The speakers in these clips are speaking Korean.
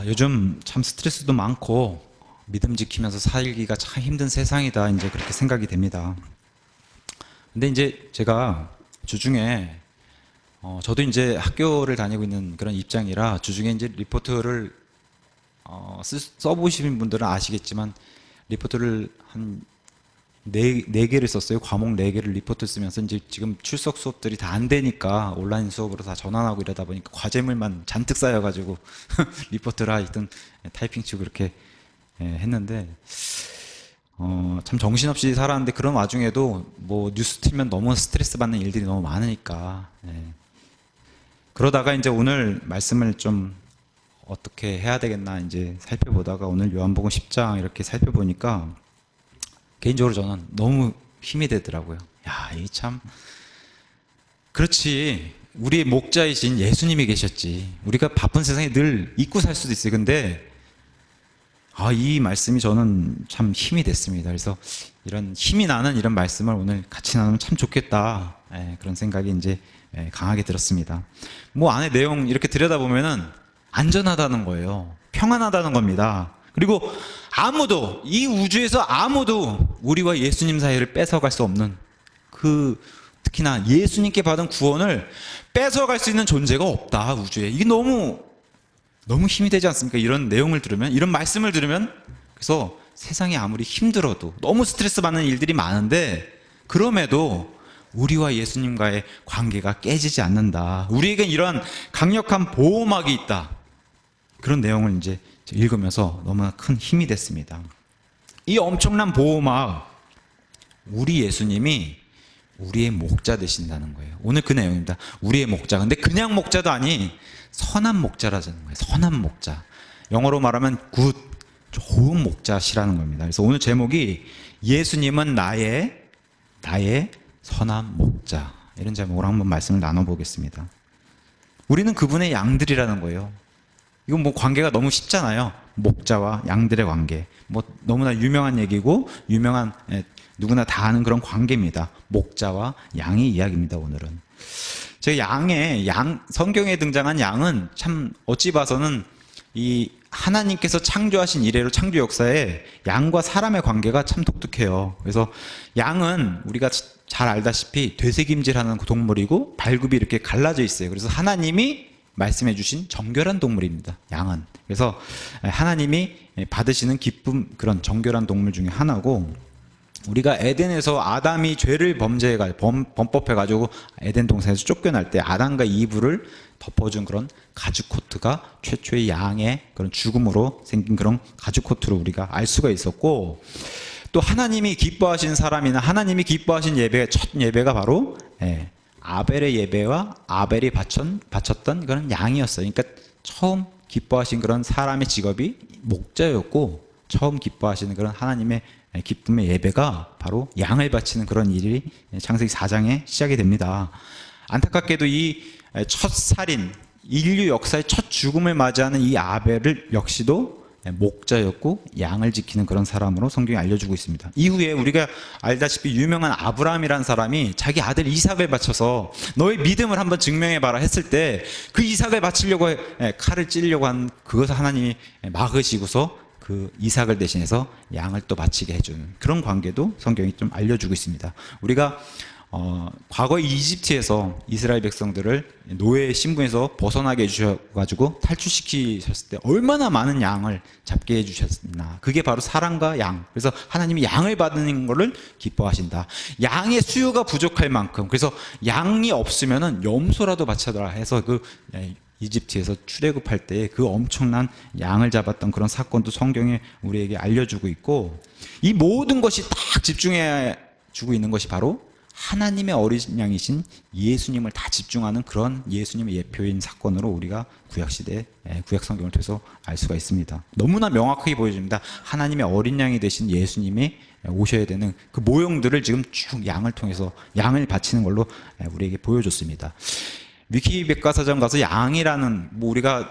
요즘 참 스트레스도 많고 믿음 지키면서 살기가 참 힘든 세상이다 이제 그렇게 생각이 됩니다. 근데 이제 제가 주중에 저도 이제 학교를 다니고 있는 그런 입장이라 주중에 이제 리포트를 써보신 분들은 아시겠지만 리포트를 한 네 개를 썼어요. 과목 네 개를 리포트 쓰면서 이제 지금 출석 수업들이 다 안 되니까 온라인 수업으로 다 전환하고 이러다 보니까 과제물만 잔뜩 쌓여가지고 리포트를 하여튼 타이핑 치고 그렇게 했는데 참 정신없이 살았는데 그런 와중에도 뭐 뉴스 틀면 너무 스트레스 받는 일들이 너무 많으니까 그러다가 이제 오늘 말씀을 좀 어떻게 해야 되겠나 이제 살펴보다가 오늘 요한복음 10장 이렇게 살펴보니까 개인적으로 저는 너무 힘이 되더라고요. 야, 이 참 그렇지. 우리의 목자이신 예수님이 계셨지. 우리가 바쁜 세상에 늘 잊고 살 수도 있어요. 근데 이 말씀이 저는 참 힘이 됐습니다. 그래서 이런 힘이 나는 이런 말씀을 오늘 같이 나누면 참 좋겠다. 그런 생각이 이제 강하게 들었습니다. 뭐 안에 내용 이렇게 들여다보면은 안전하다는 거예요. 평안하다는 겁니다. 그리고 아무도 이 우주에서 아무도 우리와 예수님 사이를 뺏어갈 수 없는 특히나 예수님께 받은 구원을 뺏어갈 수 있는 존재가 없다 우주에. 이게 너무 힘이 되지 않습니까? 이런 내용을 들으면, 이런 말씀을 들으면. 그래서 세상이 아무리 힘들어도 너무 스트레스 받는 일들이 많은데 그럼에도 우리와 예수님과의 관계가 깨지지 않는다. 우리에게 이러한 강력한 보호막이 있다. 그런 내용을 이제 읽으면서 너무나 큰 힘이 됐습니다. 이 엄청난 보호막, 우리 예수님이 우리의 목자 되신다는 거예요. 오늘 그 내용입니다. 우리의 목자. 근데 그냥 목자도 아닌 선한 목자라는 거예요. 선한 목자. 영어로 말하면 굿, 좋은 목자시라는 겁니다. 그래서 오늘 제목이 예수님은 나의 선한 목자. 이런 제목으로 한번 말씀을 나눠보겠습니다. 우리는 그분의 양들이라는 거예요. 이건 뭐 관계가 너무 쉽잖아요. 목자와 양들의 관계. 뭐 너무나 유명한 얘기고 누구나 다 아는 그런 관계입니다. 목자와 양의 이야기입니다. 오늘은 제가 성경에 등장한 양은 참 어찌 봐서는 이 하나님께서 창조하신 이래로 창조 역사에 양과 사람의 관계가 참 독특해요. 그래서 양은 우리가 잘 알다시피 되새김질하는 동물이고 발굽이 이렇게 갈라져 있어요. 그래서 하나님이 말씀해 주신 정결한 동물입니다. 양은. 그래서 하나님이 받으시는 기쁨, 그런 정결한 동물 중에 하나고, 우리가 에덴에서 아담이 죄를 범법해가지고 에덴 동산에서 쫓겨날 때 아담과 이브를 덮어준 그런 가죽 코트가 최초의 양의 그런 죽음으로 생긴 그런 가죽 코트로 우리가 알 수가 있었고, 또 하나님이 기뻐하신 사람이나 하나님이 기뻐하신 첫 예배가 바로 아벨의 예배와 아벨이 바쳤던 그런 양이었어요. 그러니까 처음 기뻐하신 그런 사람의 직업이 목자였고, 처음 기뻐하시는 그런 하나님의 기쁨의 예배가 바로 양을 바치는 그런 일이 창세기 4장에 시작이 됩니다. 안타깝게도 이 첫 살인, 인류 역사의 첫 죽음을 맞이하는 이 아벨을 역시도 목자였고 양을 지키는 그런 사람으로 성경이 알려주고 있습니다. 이후에 우리가 알다시피 유명한 아브라함이라는 사람이 자기 아들 이삭을 바쳐서 너의 믿음을 한번 증명해봐라 했을 때 그 이삭을 바치려고 칼을 찌려고 한 그것을 하나님이 막으시고서 그 이삭을 대신해서 양을 또 바치게 해주는 그런 관계도 성경이 좀 알려주고 있습니다. 우리가 과거 이집트에서 이스라엘 백성들을 노예의 신분에서 벗어나게 해주셔가지고 탈출시키셨을 때 얼마나 많은 양을 잡게 해주셨나. 그게 바로 사람과 양. 그래서 하나님이 양을 받는 것을 기뻐하신다. 양의 수요가 부족할 만큼, 그래서 양이 없으면은 염소라도 바쳐라 해서 이집트에서 출애굽할 때 그 엄청난 양을 잡았던 그런 사건도 성경에 우리에게 알려주고 있고, 이 모든 것이 딱 집중해 주고 있는 것이 바로 하나님의 어린 양이신 예수님을 다 집중하는 그런 예수님의 예표인 사건으로 우리가 구약시대 구약 성경을 통해서 알 수가 있습니다. 너무나 명확하게 보여줍니다. 하나님의 어린 양이 되신 예수님이 오셔야 되는 그 모형들을 지금 쭉 양을 통해서 양을 바치는 걸로 우리에게 보여줬습니다. 위키백과사전 가서 양이라는, 뭐 우리가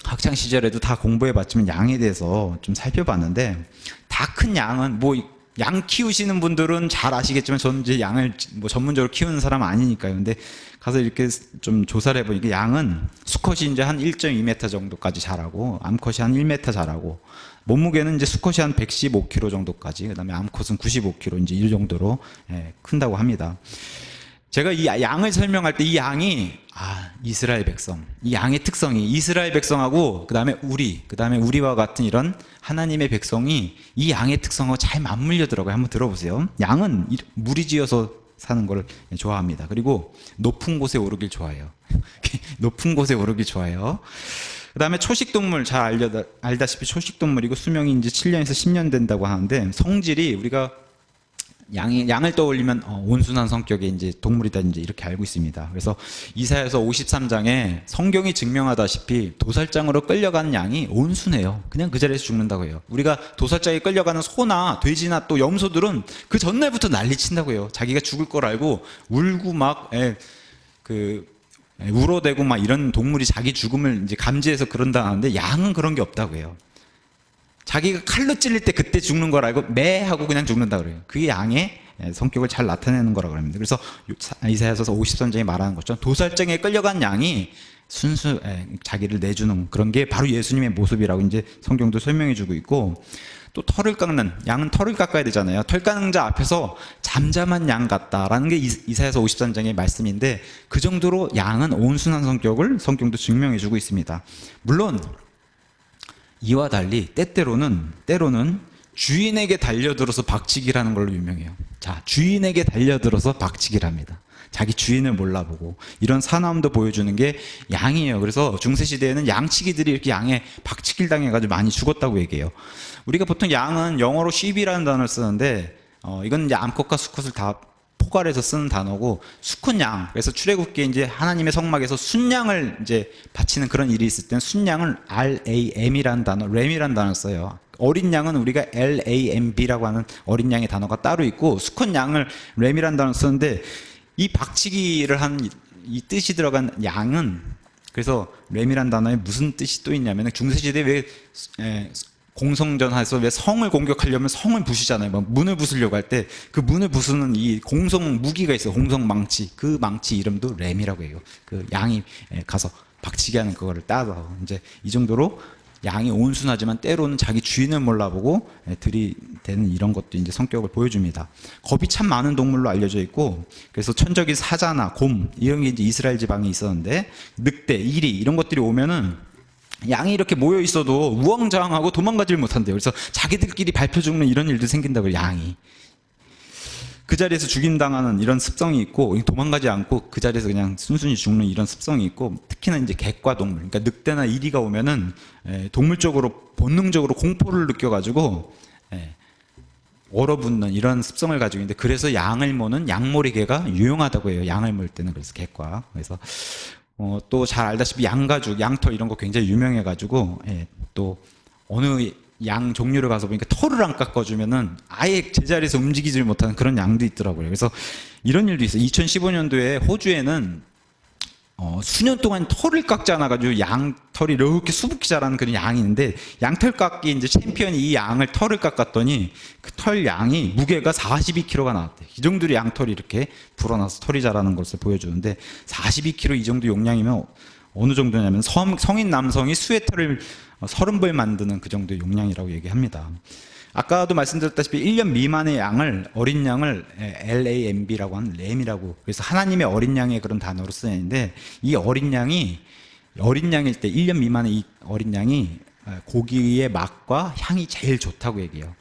학창 시절에도 다 공부해봤지만 양에 대해서 좀 살펴봤는데, 다 큰 양은 뭐 양 키우시는 분들은 잘 아시겠지만 저는 이제 양을 뭐 전문적으로 키우는 사람은 아니니까요. 근데 가서 이렇게 좀 조사를 해보니까 양은 수컷이 이제 한 1.2m 정도까지 자라고 암컷이 한 1m 자라고 몸무게는 이제 수컷이 한 115kg 정도까지, 그다음에 암컷은 95kg 이제 이 정도로 큰다고 합니다. 제가 이 양을 설명할 때 이 양이 이스라엘 백성, 이 양의 특성이 이스라엘 백성하고 그다음에 우리와 같은 이런 하나님의 백성이 이 양의 특성하고 잘 맞물려더라고요. 한번 들어보세요. 양은 무리지어서 사는 걸 좋아합니다. 그리고 높은 곳에 오르길 좋아해요. 높은 곳에 오르길 좋아해요. 그다음에 초식동물, 잘 알다시피 초식동물이고 수명이 이제 7년에서 10년 된다고 하는데, 성질이 우리가 양을 떠올리면 온순한 성격의 이제 동물이다 이제 이렇게 알고 있습니다. 그래서 이사야서 53장에 성경이 증명하다시피 도살장으로 끌려가는 양이 온순해요. 그냥 그 자리에서 죽는다고 해요. 우리가 도살장에 끌려가는 소나 돼지나 또 염소들은 그 전날부터 난리친다고 해요. 자기가 죽을 걸 알고 울고 막 울어대고 막 이런 동물이 자기 죽음을 이제 감지해서 그런다 하는데, 양은 그런 게 없다고 해요. 자기가 칼로 찔릴 때 그때 죽는 걸 알고 매 하고 그냥 죽는다 그래요. 그게 양의 성격을 잘 나타내는 거라고 합니다. 그래서 이사야서 53장에 말하는 것처럼 도살장에 끌려간 양이 자기를 내주는 그런 게 바로 예수님의 모습이라고 이제 성경도 설명해 주고 있고, 또 털을 깎는 양은 털을 깎아야 되잖아요. 털 깎는 자 앞에서 잠잠한 양 같다라는 게 이사야서 53장의 말씀인데, 그 정도로 양은 온순한 성격을 성경도 증명해 주고 있습니다. 물론 이와 달리 때로는 주인에게 달려들어서 박치기라는 걸로 유명해요. 자, 주인에게 달려들어서 박치기를 합니다. 자기 주인을 몰라보고 이런 사나움도 보여주는 게 양이에요. 그래서 중세시대에는 양치기들이 이렇게 양에 박치기를 당해가지고 많이 죽었다고 얘기해요. 우리가 보통 양은 영어로 sheep이라는 단어를 쓰는데, 이건 이제 암컷과 수컷을 다 포괄해서 쓰는 단어고, 수컷 양, 그래서 출애굽기에 이제 하나님의 성막에서 순양을 이제 바치는 그런 일이 있을 때는 순양을 RAM이라는 단어, 램이라는 단어를 써요. 어린 양은 우리가 LAMB라고 하는 어린 양의 단어가 따로 있고, 수컷 양을 램이라는 단어를 쓰는데, 이 박치기를 한 이 뜻이 들어간 양은, 그래서 램이라는 단어에 무슨 뜻이 또 있냐면, 중세시대에 왜 공성전에서 왜 성을 공격하려면 성을 부수잖아요. 막 문을 부수려고 할 때 그 문을 부수는 이 공성 무기가 있어요. 공성 망치. 그 망치 이름도 램이라고 해요. 그 양이 가서 박치기 하는 그거를 따서 이제 이 정도로 양이 온순하지만 때로는 자기 주인을 몰라보고 들이대는 이런 것도 이제 성격을 보여줍니다. 겁이 참 많은 동물로 알려져 있고, 그래서 천적인 사자나 곰 이런 게 이제 이스라엘 지방에 있었는데, 늑대, 이리 이런 것들이 오면은 양이 이렇게 모여 있어도 우왕좌왕하고 도망가질 못한대요. 그래서 자기들끼리 밟혀 죽는 이런 일도 생긴다고요. 양이 그 자리에서 죽임당하는 이런 습성이 있고, 도망가지 않고 그 자리에서 그냥 순순히 죽는 이런 습성이 있고, 특히나 이제 객과 동물, 그러니까 늑대나 이리가 오면은 동물적으로 본능적으로 공포를 느껴가지고 얼어붙는 이런 습성을 가지고 있는데, 그래서 양을 모는 양모리개가 유용하다고 해요. 양을 몰 때는. 그래서 객과. 그래서 또 잘 알다시피 양가죽, 양털 이런 거 굉장히 유명해가지고, 또 어느 양 종류를 가서 보니까 털을 안 깎아주면은 아예 제자리에서 움직이질 못하는 그런 양도 있더라고요. 그래서 이런 일도 있어요. 2015년도에 호주에는 수년 동안 털을 깎지 않아가지고 양털이 이렇게 수북히 자라는 그런 양이 있는데, 양털 깎기 이제 챔피언이 이 양을 털을 깎았더니 그 털 양이 무게가 42kg가 나왔대요. 이 정도로 양털이 이렇게 불어나서 털이 자라는 것을 보여주는데, 42kg 이 정도 용량이면 어느 정도냐면 성인 남성이 수의털을 30벌 만드는 그 정도의 용량이라고 얘기합니다. 아까도 말씀드렸다시피 1년 미만의 양을, 어린 양을 LAMB라고 하는 램이라고, 그래서 하나님의 어린 양의 그런 단어로 쓰는데, 이 어린 양일 때 1년 미만의 이 어린 양이 고기의 맛과 향이 제일 좋다고 얘기해요.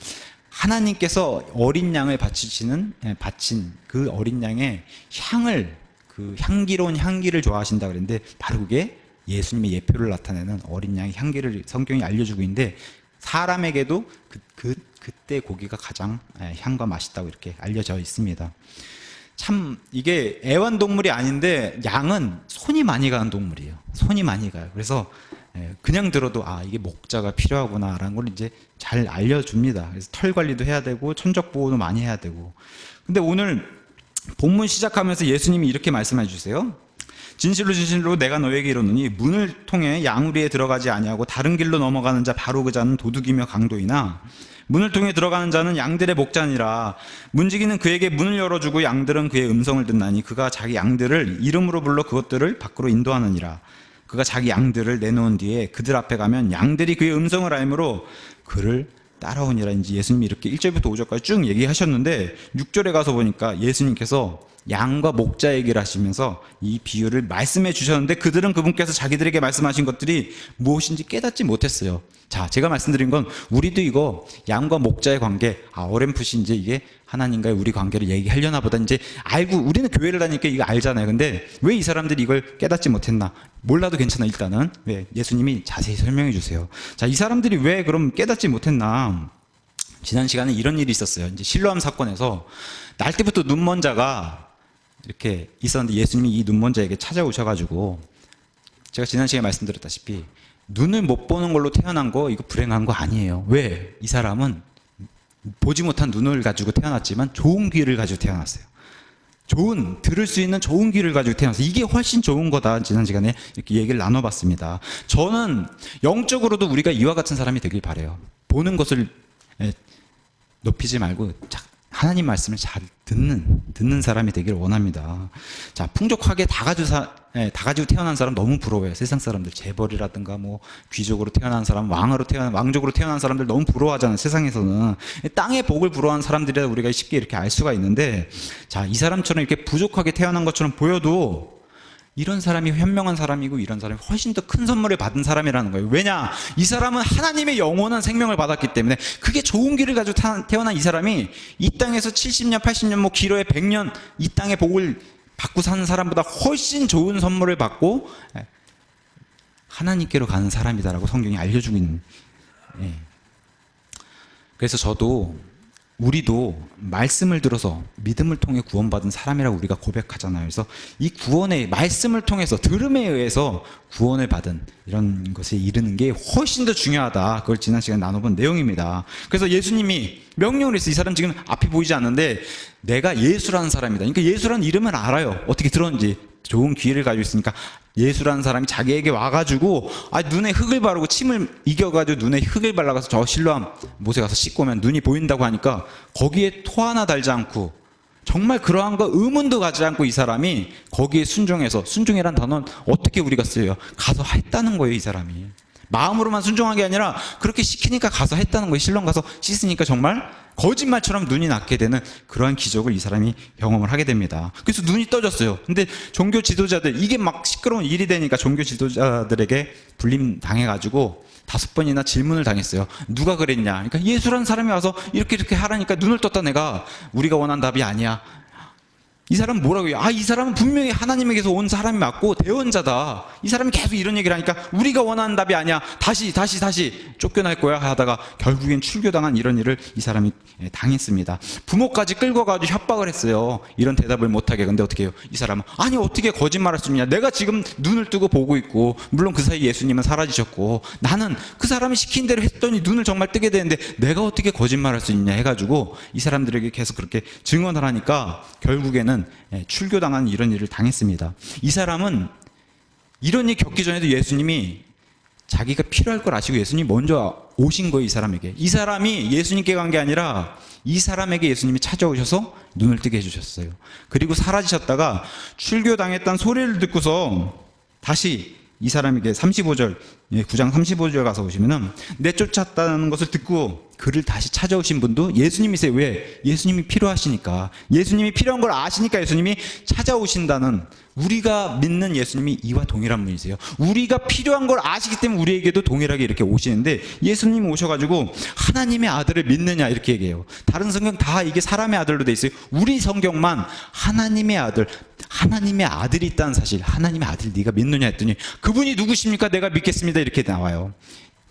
하나님께서 어린 양을 바친 그 어린 양의 향을, 그 향기로운 향기를 좋아하신다 그랬는데, 바로 그게 예수님의 예표를 나타내는 어린 양의 향기를 성경이 알려주고 있는데, 사람에게도 그때 고기가 가장 향과 맛있다고 이렇게 알려져 있습니다. 참 이게 애완동물이 아닌데 양은 손이 많이 가는 동물이에요. 손이 많이 가요. 그래서 그냥 들어도 이게 목자가 필요하구나라는 걸 이제 잘 알려줍니다. 그래서 털 관리도 해야 되고 천적 보호도 많이 해야 되고. 근데 오늘 본문 시작하면서 예수님이 이렇게 말씀해 주세요. 진실로 진실로 내가 너에게 이르노니 문을 통해 양우리에 들어가지 아니하고 다른 길로 넘어가는 자 바로 그 자는 도둑이며 강도이나 문을 통해 들어가는 자는 양들의 목자니라. 문지기는 그에게 문을 열어주고 양들은 그의 음성을 듣나니 그가 자기 양들을 이름으로 불러 그것들을 밖으로 인도하느니라. 그가 자기 양들을 내놓은 뒤에 그들 앞에 가면 양들이 그의 음성을 알므로 그를 따라오니라. 이제 예수님이 이렇게 1절부터 5절까지 쭉 얘기하셨는데 6절에 가서 보니까 예수님께서 양과 목자 얘기를 하시면서 이 비유를 말씀해 주셨는데 그들은 그분께서 자기들에게 말씀하신 것들이 무엇인지 깨닫지 못했어요. 자, 제가 말씀드린 건 우리도 이거 양과 목자의 관계, 어렴풋이 이제 이게 하나님과의 우리 관계를 얘기하려나 보다 이제 알고, 우리는 교회를 다니니까 이거 알잖아요. 근데 왜 이 사람들이 이걸 깨닫지 못했나? 몰라도 괜찮아. 일단은 왜 예수님이 자세히 설명해 주세요. 자, 이 사람들이 왜 그럼 깨닫지 못했나? 지난 시간에 이런 일이 있었어요. 이제 실로암 사건에서 날 때부터 눈먼 자가 이렇게 있었는데 예수님이 이 눈먼 자에게 찾아오셔가지고, 제가 지난 시간에 말씀드렸다시피 눈을 못 보는 걸로 태어난 거 이거 불행한 거 아니에요. 왜? 이 사람은 보지 못한 눈을 가지고 태어났지만 좋은 귀를 가지고 태어났어요. 들을 수 있는 좋은 귀를 가지고 태어났어요. 이게 훨씬 좋은 거다. 지난 시간에 이렇게 얘기를 나눠봤습니다. 저는 영적으로도 우리가 이와 같은 사람이 되길 바라요. 보는 것을 높이지 말고 하나님 말씀을 잘 듣는 사람이 되기를 원합니다. 자, 풍족하게 다 가지고 태어난 사람 너무 부러워요. 세상 사람들, 재벌이라든가 뭐 귀족으로 태어난 사람, 왕족으로 태어난 사람들 너무 부러워하잖아요. 세상에서는 땅의 복을 부러워하는 사람들이라 우리가 쉽게 이렇게 알 수가 있는데, 자, 이 사람처럼 이렇게 부족하게 태어난 것처럼 보여도 이런 사람이 현명한 사람이고 이런 사람이 훨씬 더 큰 선물을 받은 사람이라는 거예요. 왜냐? 이 사람은 하나님의 영원한 생명을 받았기 때문에, 그게 좋은 길을 가지고 태어난 이 사람이 이 땅에서 70년, 80년, 뭐 길어야 100년 이 땅의 복을 받고 사는 사람보다 훨씬 좋은 선물을 받고 하나님께로 가는 사람이다라고 성경이 알려주고 있는. 그래서 우리도 말씀을 들어서 믿음을 통해 구원받은 사람이라고 우리가 고백하잖아요. 그래서 이 구원의 말씀을 통해서, 들음에 의해서 구원을 받은 이런 것에 이르는 게 훨씬 더 중요하다. 그걸 지난 시간에 나눠본 내용입니다. 그래서 예수님이 명령을 했어요. 이 사람 지금 앞이 보이지 않는데 내가 예수라는 사람이다. 그러니까 예수라는 이름을 알아요. 어떻게 들었는지. 좋은 기회를 가지고 있으니까 예수라는 사람이 자기에게 와가지고 눈에 흙을 바르고 침을 이겨가지고 눈에 흙을 발라가서 저 실로암 못에 가서 씻고 오면 눈이 보인다고 하니까 거기에 토 하나 달지 않고, 정말 그러한 거 의문도 가지 않고 이 사람이 거기에 순종해서, 순종이란 단어는 어떻게 우리가 써요? 가서 했다는 거예요. 이 사람이 마음으로만 순종한 게 아니라 그렇게 시키니까 가서 했다는 거예요. 실로암 가서 씻으니까 정말 거짓말처럼 눈이 낫게 되는 그러한 기적을 이 사람이 경험을 하게 됩니다. 그래서 눈이 떠졌어요. 근데 종교 지도자들, 이게 막 시끄러운 일이 되니까 종교 지도자들에게 불림 당해가지고 5번이나 질문을 당했어요. 누가 그랬냐? 그러니까 예수라는 사람이 와서 이렇게 하라니까 눈을 떴다. 우리가 원한 답이 아니야. 이 사람은 뭐라고 해요? 이 사람은 분명히 하나님에게서 온 사람이 맞고 대언자다. 이 사람이 계속 이런 얘기를 하니까 우리가 원하는 답이 아니야. 다시 쫓겨날 거야 하다가 결국엔 출교당한 이런 일을 이 사람이 당했습니다. 부모까지 끌고 가지고 협박을 했어요. 이런 대답을 못하게. 근데 어떻게 해요? 이 사람은 어떻게 거짓말할 수 있냐? 내가 지금 눈을 뜨고 보고 있고, 물론 그 사이 예수님은 사라지셨고, 나는 그 사람이 시킨 대로 했더니 눈을 정말 뜨게 되는데 내가 어떻게 거짓말할 수 있냐 해가지고 이 사람들에게 계속 그렇게 증언을 하니까 결국에는 출교당한 이런 일을 당했습니다. 이 사람은 이런 일 겪기 전에도 예수님이 자기가 필요할 걸 아시고 예수님이 먼저 오신 거예요. 이 사람에게. 이 사람이 예수님께 간 게 아니라 이 사람에게 예수님이 찾아오셔서 눈을 뜨게 해주셨어요. 그리고 사라지셨다가 출교당했다는 소리를 듣고서 다시 이 사람에게 35절, 9장 35절 가서 보시면은 내쫓았다는 것을 듣고 그를 다시 찾아오신 분도 예수님이세요. 왜? 예수님이 필요하시니까. 예수님이 필요한 걸 아시니까 예수님이 찾아오신다는, 우리가 믿는 예수님이 이와 동일한 분이세요. 우리가 필요한 걸 아시기 때문에 우리에게도 동일하게 이렇게 오시는데, 예수님이 오셔가지고 하나님의 아들을 믿느냐 이렇게 얘기해요. 다른 성경 다 이게 사람의 아들로 돼 있어요. 우리 성경만 하나님의 아들이 있다는 사실, 하나님의 아들 네가 믿느냐 했더니 그분이 누구십니까? 내가 믿겠습니다 이렇게 나와요.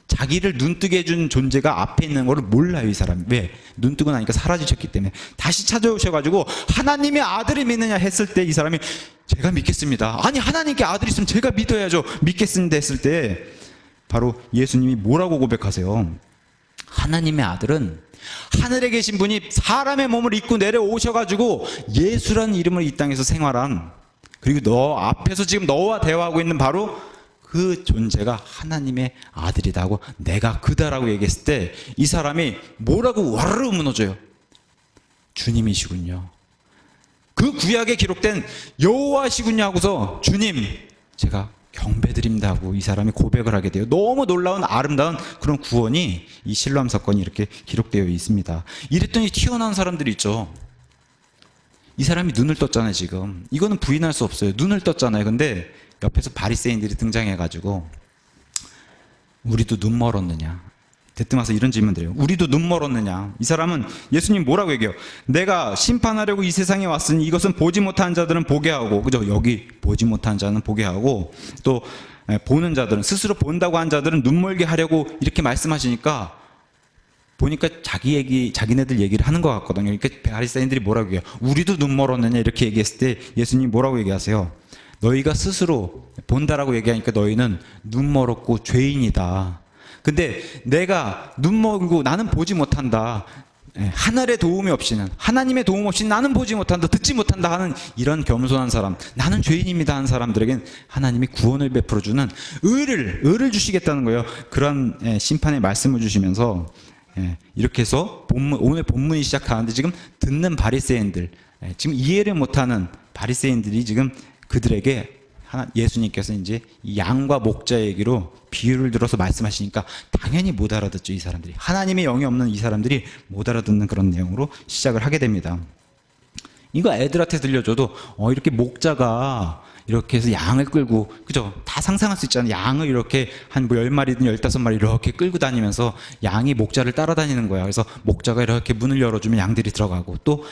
자기를 눈뜨게 해준 존재가 앞에 있는 거를 몰라요. 이 사람이. 왜? 눈뜨고 나니까 사라지셨기 때문에. 다시 찾아오셔가지고 하나님의 아들을 믿느냐 했을 때 이 사람이 제가 믿겠습니다. 아니, 하나님께 아들이 있으면 제가 믿어야죠. 믿겠습니다 했을 때 바로 예수님이 뭐라고 고백하세요? 하나님의 아들은 하늘에 계신 분이 사람의 몸을 입고 내려오셔가지고 예수라는 이름을 이 땅에서 생활한, 그리고 너 앞에서 지금 너와 대화하고 있는 바로 그 존재가 하나님의 아들이다 하고 내가 그다라고 얘기했을 때 이 사람이 뭐라고 와르르 무너져요. 주님이시군요. 그 구약에 기록된 여호와시군요 하고서 주님 제가 경배드립니다 하고 이 사람이 고백을 하게 돼요. 너무 놀라운 아름다운 그런 구원이 이 실로암 사건이 이렇게 기록되어 있습니다. 이랬더니 튀어나온 사람들이 있죠. 이 사람이 눈을 떴잖아요. 지금 이거는 부인할 수 없어요. 눈을 떴잖아요. 근데 옆에서 바리새인들이 등장해가지고 우리도 눈 멀었느냐, 대뜸 와서 이런 질문 드려요. 우리도 눈 멀었느냐. 이 사람은 예수님 뭐라고 얘기해요? 내가 심판하려고 이 세상에 왔으니 이것은 보지 못한 자들은 보게 하고, 그죠? 여기 보지 못한 자는 보게 하고, 또 보는 자들은, 스스로 본다고 한 자들은 눈 멀게 하려고 이렇게 말씀하시니까 보니까 자기네들 얘기를 하는 것 같거든요. 그러니까 바리새인들이 뭐라고 얘기해요? 우리도 눈 멀었느냐 이렇게 얘기했을 때 예수님 뭐라고 얘기하세요? 너희가 스스로 본다라고 얘기하니까 너희는 눈 멀었고 죄인이다. 근데 내가 눈 멀고 나는 보지 못한다. 하늘의 도움이 없이는, 하나님의 도움 없이 나는 보지 못한다, 듣지 못한다 하는 이런 겸손한 사람, 나는 죄인입니다 하는 사람들에겐 하나님이 구원을 베풀어주는 의를 주시겠다는 거예요. 그런 심판의 말씀을 주시면서 이렇게 해서 오늘 본문이 시작하는데 지금 듣는 바리새인들, 지금 이해를 못하는 바리새인들이 지금 그들에게 예수님께서 이제 이 양과 목자 얘기로 비유를 들어서 말씀하시니까 당연히 못 알아듣죠. 이 사람들이, 하나님의 영이 없는 이 사람들이 못 알아듣는 그런 내용으로 시작을 하게 됩니다. 이거 애들한테 들려줘도 이렇게 목자가 이렇게 해서 양을 끌고, 그죠? 다 상상할 수 있잖아요. 양을 이렇게 한 10마리든 15마리 이렇게 끌고 다니면서 양이 목자를 따라다니는 거야. 그래서 목자가 이렇게 문을 열어주면 양들이 들어가고, 또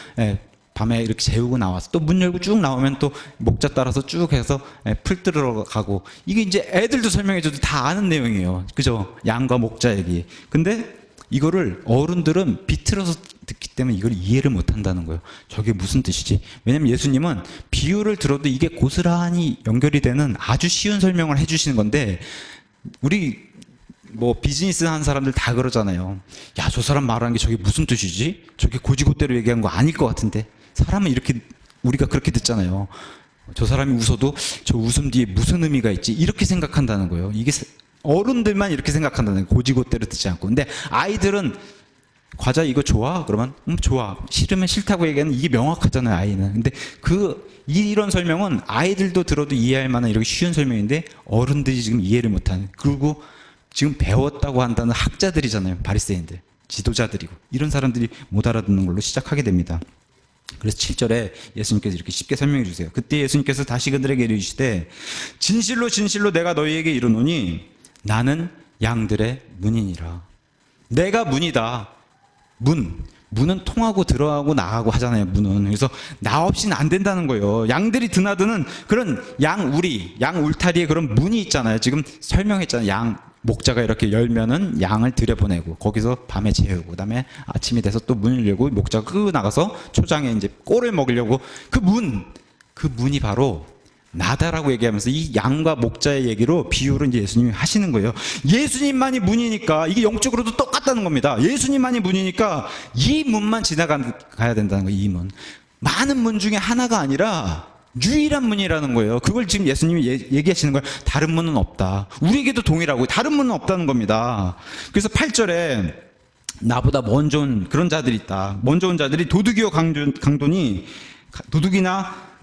밤에 이렇게 재우고 나와서 또 문 열고 쭉 나오면 또 목자 따라서 쭉 해서 풀 들어가고, 이게 이제 애들도 설명해줘도 다 아는 내용이에요. 그죠? 양과 목자 얘기. 근데 이거를 어른들은 비틀어서 듣기 때문에 이걸 이해를 못 한다는 거예요. 저게 무슨 뜻이지? 왜냐면 예수님은 비유를 들어도 이게 고스란히 연결이 되는 아주 쉬운 설명을 해주시는 건데, 우리 비즈니스 하는 사람들 다 그러잖아요. 야, 저 사람 말하는 게 저게 무슨 뜻이지? 저게 고지고대로 얘기한 거 아닐 것 같은데. 사람은 이렇게, 우리가 그렇게 듣잖아요. 저 사람이 웃어도 저 웃음 뒤에 무슨 의미가 있지? 이렇게 생각한다는 거예요. 이게 어른들만 이렇게 생각한다는 거예요. 고지고대로 듣지 않고. 근데 아이들은 과자 이거 좋아? 그러면 좋아. 싫으면 싫다고 얘기하는, 이게 명확하잖아요, 아이는. 근데 이런 설명은 아이들도 들어도 이해할 만한 이렇게 쉬운 설명인데 어른들이 지금 이해를 못하는, 그리고 지금 배웠다고 한다는 학자들이잖아요. 바리새인들, 지도자들이고, 이런 사람들이 못 알아듣는 걸로 시작하게 됩니다. 그래서 7절에 예수님께서 이렇게 쉽게 설명해 주세요. 그때 예수님께서 다시 그들에게 이르시되 진실로 진실로 내가 너희에게 이르노니 나는 양들의 문이니라. 내가 문이다. 문은 통하고 들어가고 나가고 하잖아요. 문은. 그래서 나 없이는 안 된다는 거예요. 양들이 드나드는 그런 양 울타리에 그런 문이 있잖아요. 지금 설명했잖아요. 목자가 이렇게 열면은 양을 들여보내고 거기서 밤에 재우고, 그다음에 아침이 돼서 또 문을 열고 목자가 끄고 나가서 초장에 이제 꼴을 먹으려고, 그 문이 바로 나다라고 얘기하면서 이 양과 목자의 얘기로 비유를 이제 예수님이 하시는 거예요. 예수님만이 문이니까, 이게 영적으로도 똑같다는 겁니다. 예수님만이 문이니까 이 문만 지나가야 된다는 거예요. 이 문. 많은 문 중에 하나가 아니라 유일한 문이라는 거예요. 그걸 지금 예수님이 얘기하시는 거예요. 다른 문은 없다. 우리에게도 동일하고 다른 문은 없다는 겁니다. 그래서 8절에 나보다 먼저 온 그런 자들이 있다. 먼저 온 자들이 도둑이요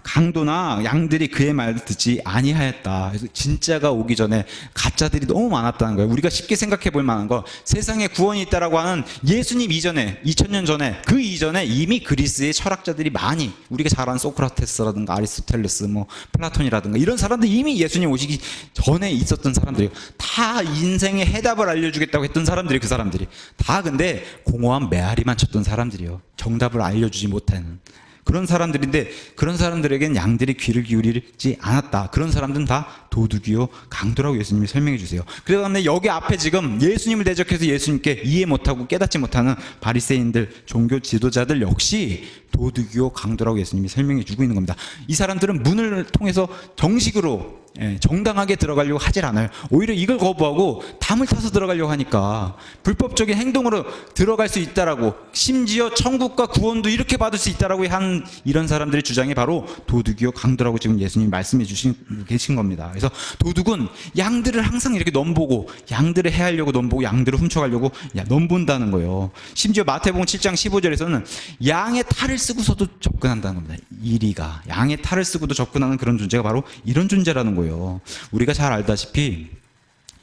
강도나 양들이 그의 말을 듣지 아니하였다. 그래서 진짜가 오기 전에 가짜들이 너무 많았다는 거예요. 우리가 쉽게 생각해 볼 만한 거, 세상에 구원이 있다라고 하는 예수님 이전에, 2000년 전에, 그 이전에 이미 그리스의 철학자들이 많이, 우리가 잘 아는 소크라테스라든가 아리스토텔레스, 플라톤이라든가 이런 사람들, 이미 예수님 오시기 전에 있었던 사람들이에요. 다 인생의 해답을 알려주겠다고 했던 사람들이, 그 사람들이 다 근데 공허한 메아리만 쳤던 사람들이에요. 정답을 알려주지 못하는 그런 사람들인데, 그런 사람들에겐 양들이 귀를 기울이지 않았다. 그런 사람들은 다 도둑이요 강도라고 예수님이 설명해 주세요. 그런데 여기 앞에 지금 예수님을 대적해서 예수님께 이해 못하고 깨닫지 못하는 바리새인들, 종교 지도자들 역시 도둑이요 강도라고 예수님이 설명해 주고 있는 겁니다. 이 사람들은 문을 통해서 정식으로 정당하게 들어가려고 하질 않아요. 오히려 이걸 거부하고 담을 타서 들어가려고 하니까 불법적인 행동으로 들어갈 수 있다라고, 심지어 천국과 구원도 이렇게 받을 수 있다라고 한 이런 사람들의 주장이 바로 도둑이요 강도라고 지금 예수님이 말씀해 계신 겁니다. 그래서 도둑은 양들을 항상 이렇게 넘보고, 양들을 해하려고 넘보고, 양들을 훔쳐가려고 넘본다는 거예요. 심지어 마태복음 7장 15절에서는 양의 탈을 쓰고서도 접근한다는 겁니다. 이리가 양의 탈을 쓰고도 접근하는 그런 존재가 바로 이런 존재라는 거예요. 우리가 잘 알다시피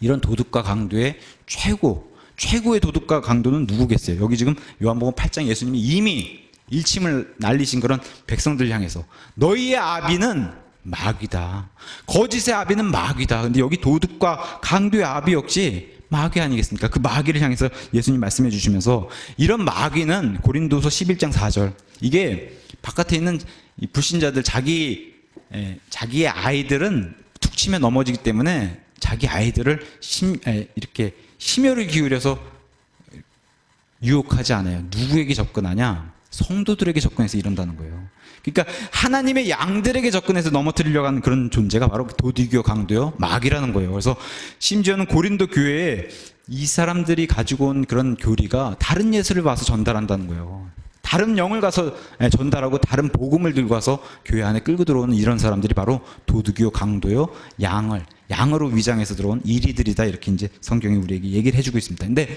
이런 도둑과 강도의 최고의 도둑과 강도는 누구겠어요? 여기 지금 요한복음 8장 예수님이 이미 일침을 날리신 그런 백성들 향해서 너희의 아비는 마귀다. 거짓의 아비는 마귀다. 근데 여기 도둑과 강도의 아비 역시 마귀 아니겠습니까? 그 마귀를 향해서 예수님 말씀해 주시면서 이런 마귀는 고린도서 11장 4절, 이게 바깥에 있는 이 불신자들, 자기의 아이들은 툭 치면 넘어지기 때문에 자기 아이들을 이렇게 심혈을 기울여서 유혹하지 않아요. 누구에게 접근하냐? 성도들에게 접근해서 이런다는 거예요. 그러니까 하나님의 양들에게 접근해서 넘어뜨리려고 하는 그런 존재가 바로 도둑이요 강도요 마귀라는 거예요. 그래서 심지어는 고린도 교회에 이 사람들이 가지고 온 그런 교리가 다른 예수를 봐서 전달한다는 거예요. 다른 영을 가서 전달하고 다른 복음을 들고 와서 교회 안에 끌고 들어오는 이런 사람들이 바로 도둑이요 강도요 양으로 위장해서 들어온 이리들이다, 이렇게 이제 성경이 우리에게 얘기를 해주고 있습니다. 근데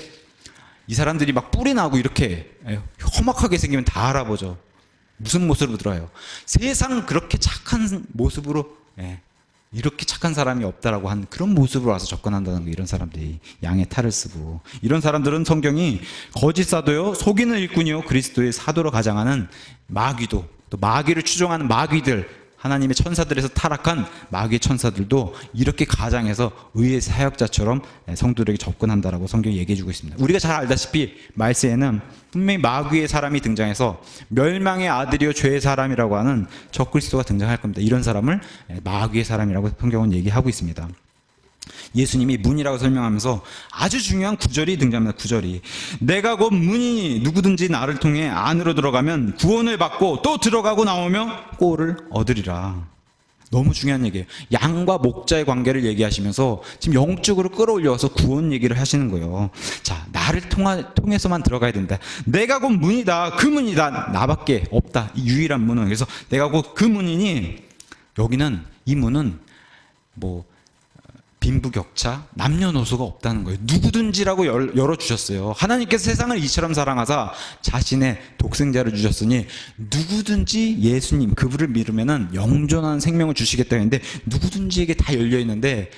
이 사람들이 막 뿔이 나고 이렇게 험악하게 생기면 다 알아보죠. 무슨 모습으로 들어요? 세상 그렇게 착한 모습으로, 이렇게 착한 사람이 없다라고 한 그런 모습으로 와서 접근한다는 거. 이런 사람들이 양의 탈을 쓰고, 이런 사람들은 성경이 거짓 사도요 속이는 일꾼이요 그리스도의 사도로 가장하는 마귀도, 또 마귀를 추종하는 마귀들, 하나님의 천사들에서 타락한 마귀의 천사들도 이렇게 가장해서 의의 사역자처럼 성도들에게 접근한다라고 성경이 얘기해주고 있습니다. 우리가 잘 알다시피 말세에는 분명히 마귀의 사람이 등장해서 멸망의 아들이요 죄의 사람이라고 하는 적그리스도가 등장할 겁니다. 이런 사람을 마귀의 사람이라고 성경은 얘기하고 있습니다. 예수님이 문이라고 설명하면서 아주 중요한 구절이 등장합니다. 구절이, 내가 곧 문이니 누구든지 나를 통해 안으로 들어가면 구원을 받고 또 들어가고 나오며 꼴을 얻으리라. 너무 중요한 얘기예요. 양과 목자의 관계를 얘기하시면서 지금 영적으로 끌어올려서 구원 얘기를 하시는 거예요. 자, 나를 통해서만 들어가야 된다. 내가 곧 문이다. 그 문이다. 나밖에 없다. 이 유일한 문은. 그래서 내가 곧 그 문이니, 여기는 이 문은 빈부격차, 남녀노소가 없다는 거예요. 누구든지라고 열어주셨어요. 하나님께서 세상을 이처럼 사랑하사 자신의 독생자를 주셨으니 누구든지 예수님 그분을 믿으면 영존한 생명을 주시겠다 했는데 누구든지에게 다 열려있는데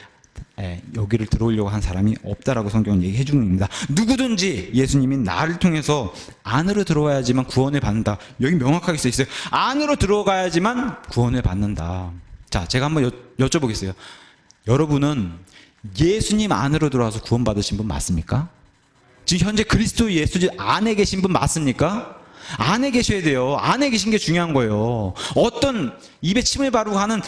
여기를 들어오려고 한 사람이 없다라고 성경은 얘기해 주는 겁니다. 누구든지 예수님이 나를 통해서 안으로 들어와야지만 구원을 받는다. 여기 명확하게 써 있어요. 안으로 들어가야지만 구원을 받는다. 자, 제가 한번 여쭤보겠어요. 여러분은 예수님 안으로 들어와서 구원받으신 분 맞습니까? 지금 현재 그리스도 예수 안에 계신 분 맞습니까? 안에 계셔야 돼요. 안에 계신 게 중요한 거예요. 어떤 입에 침을 바르고 하는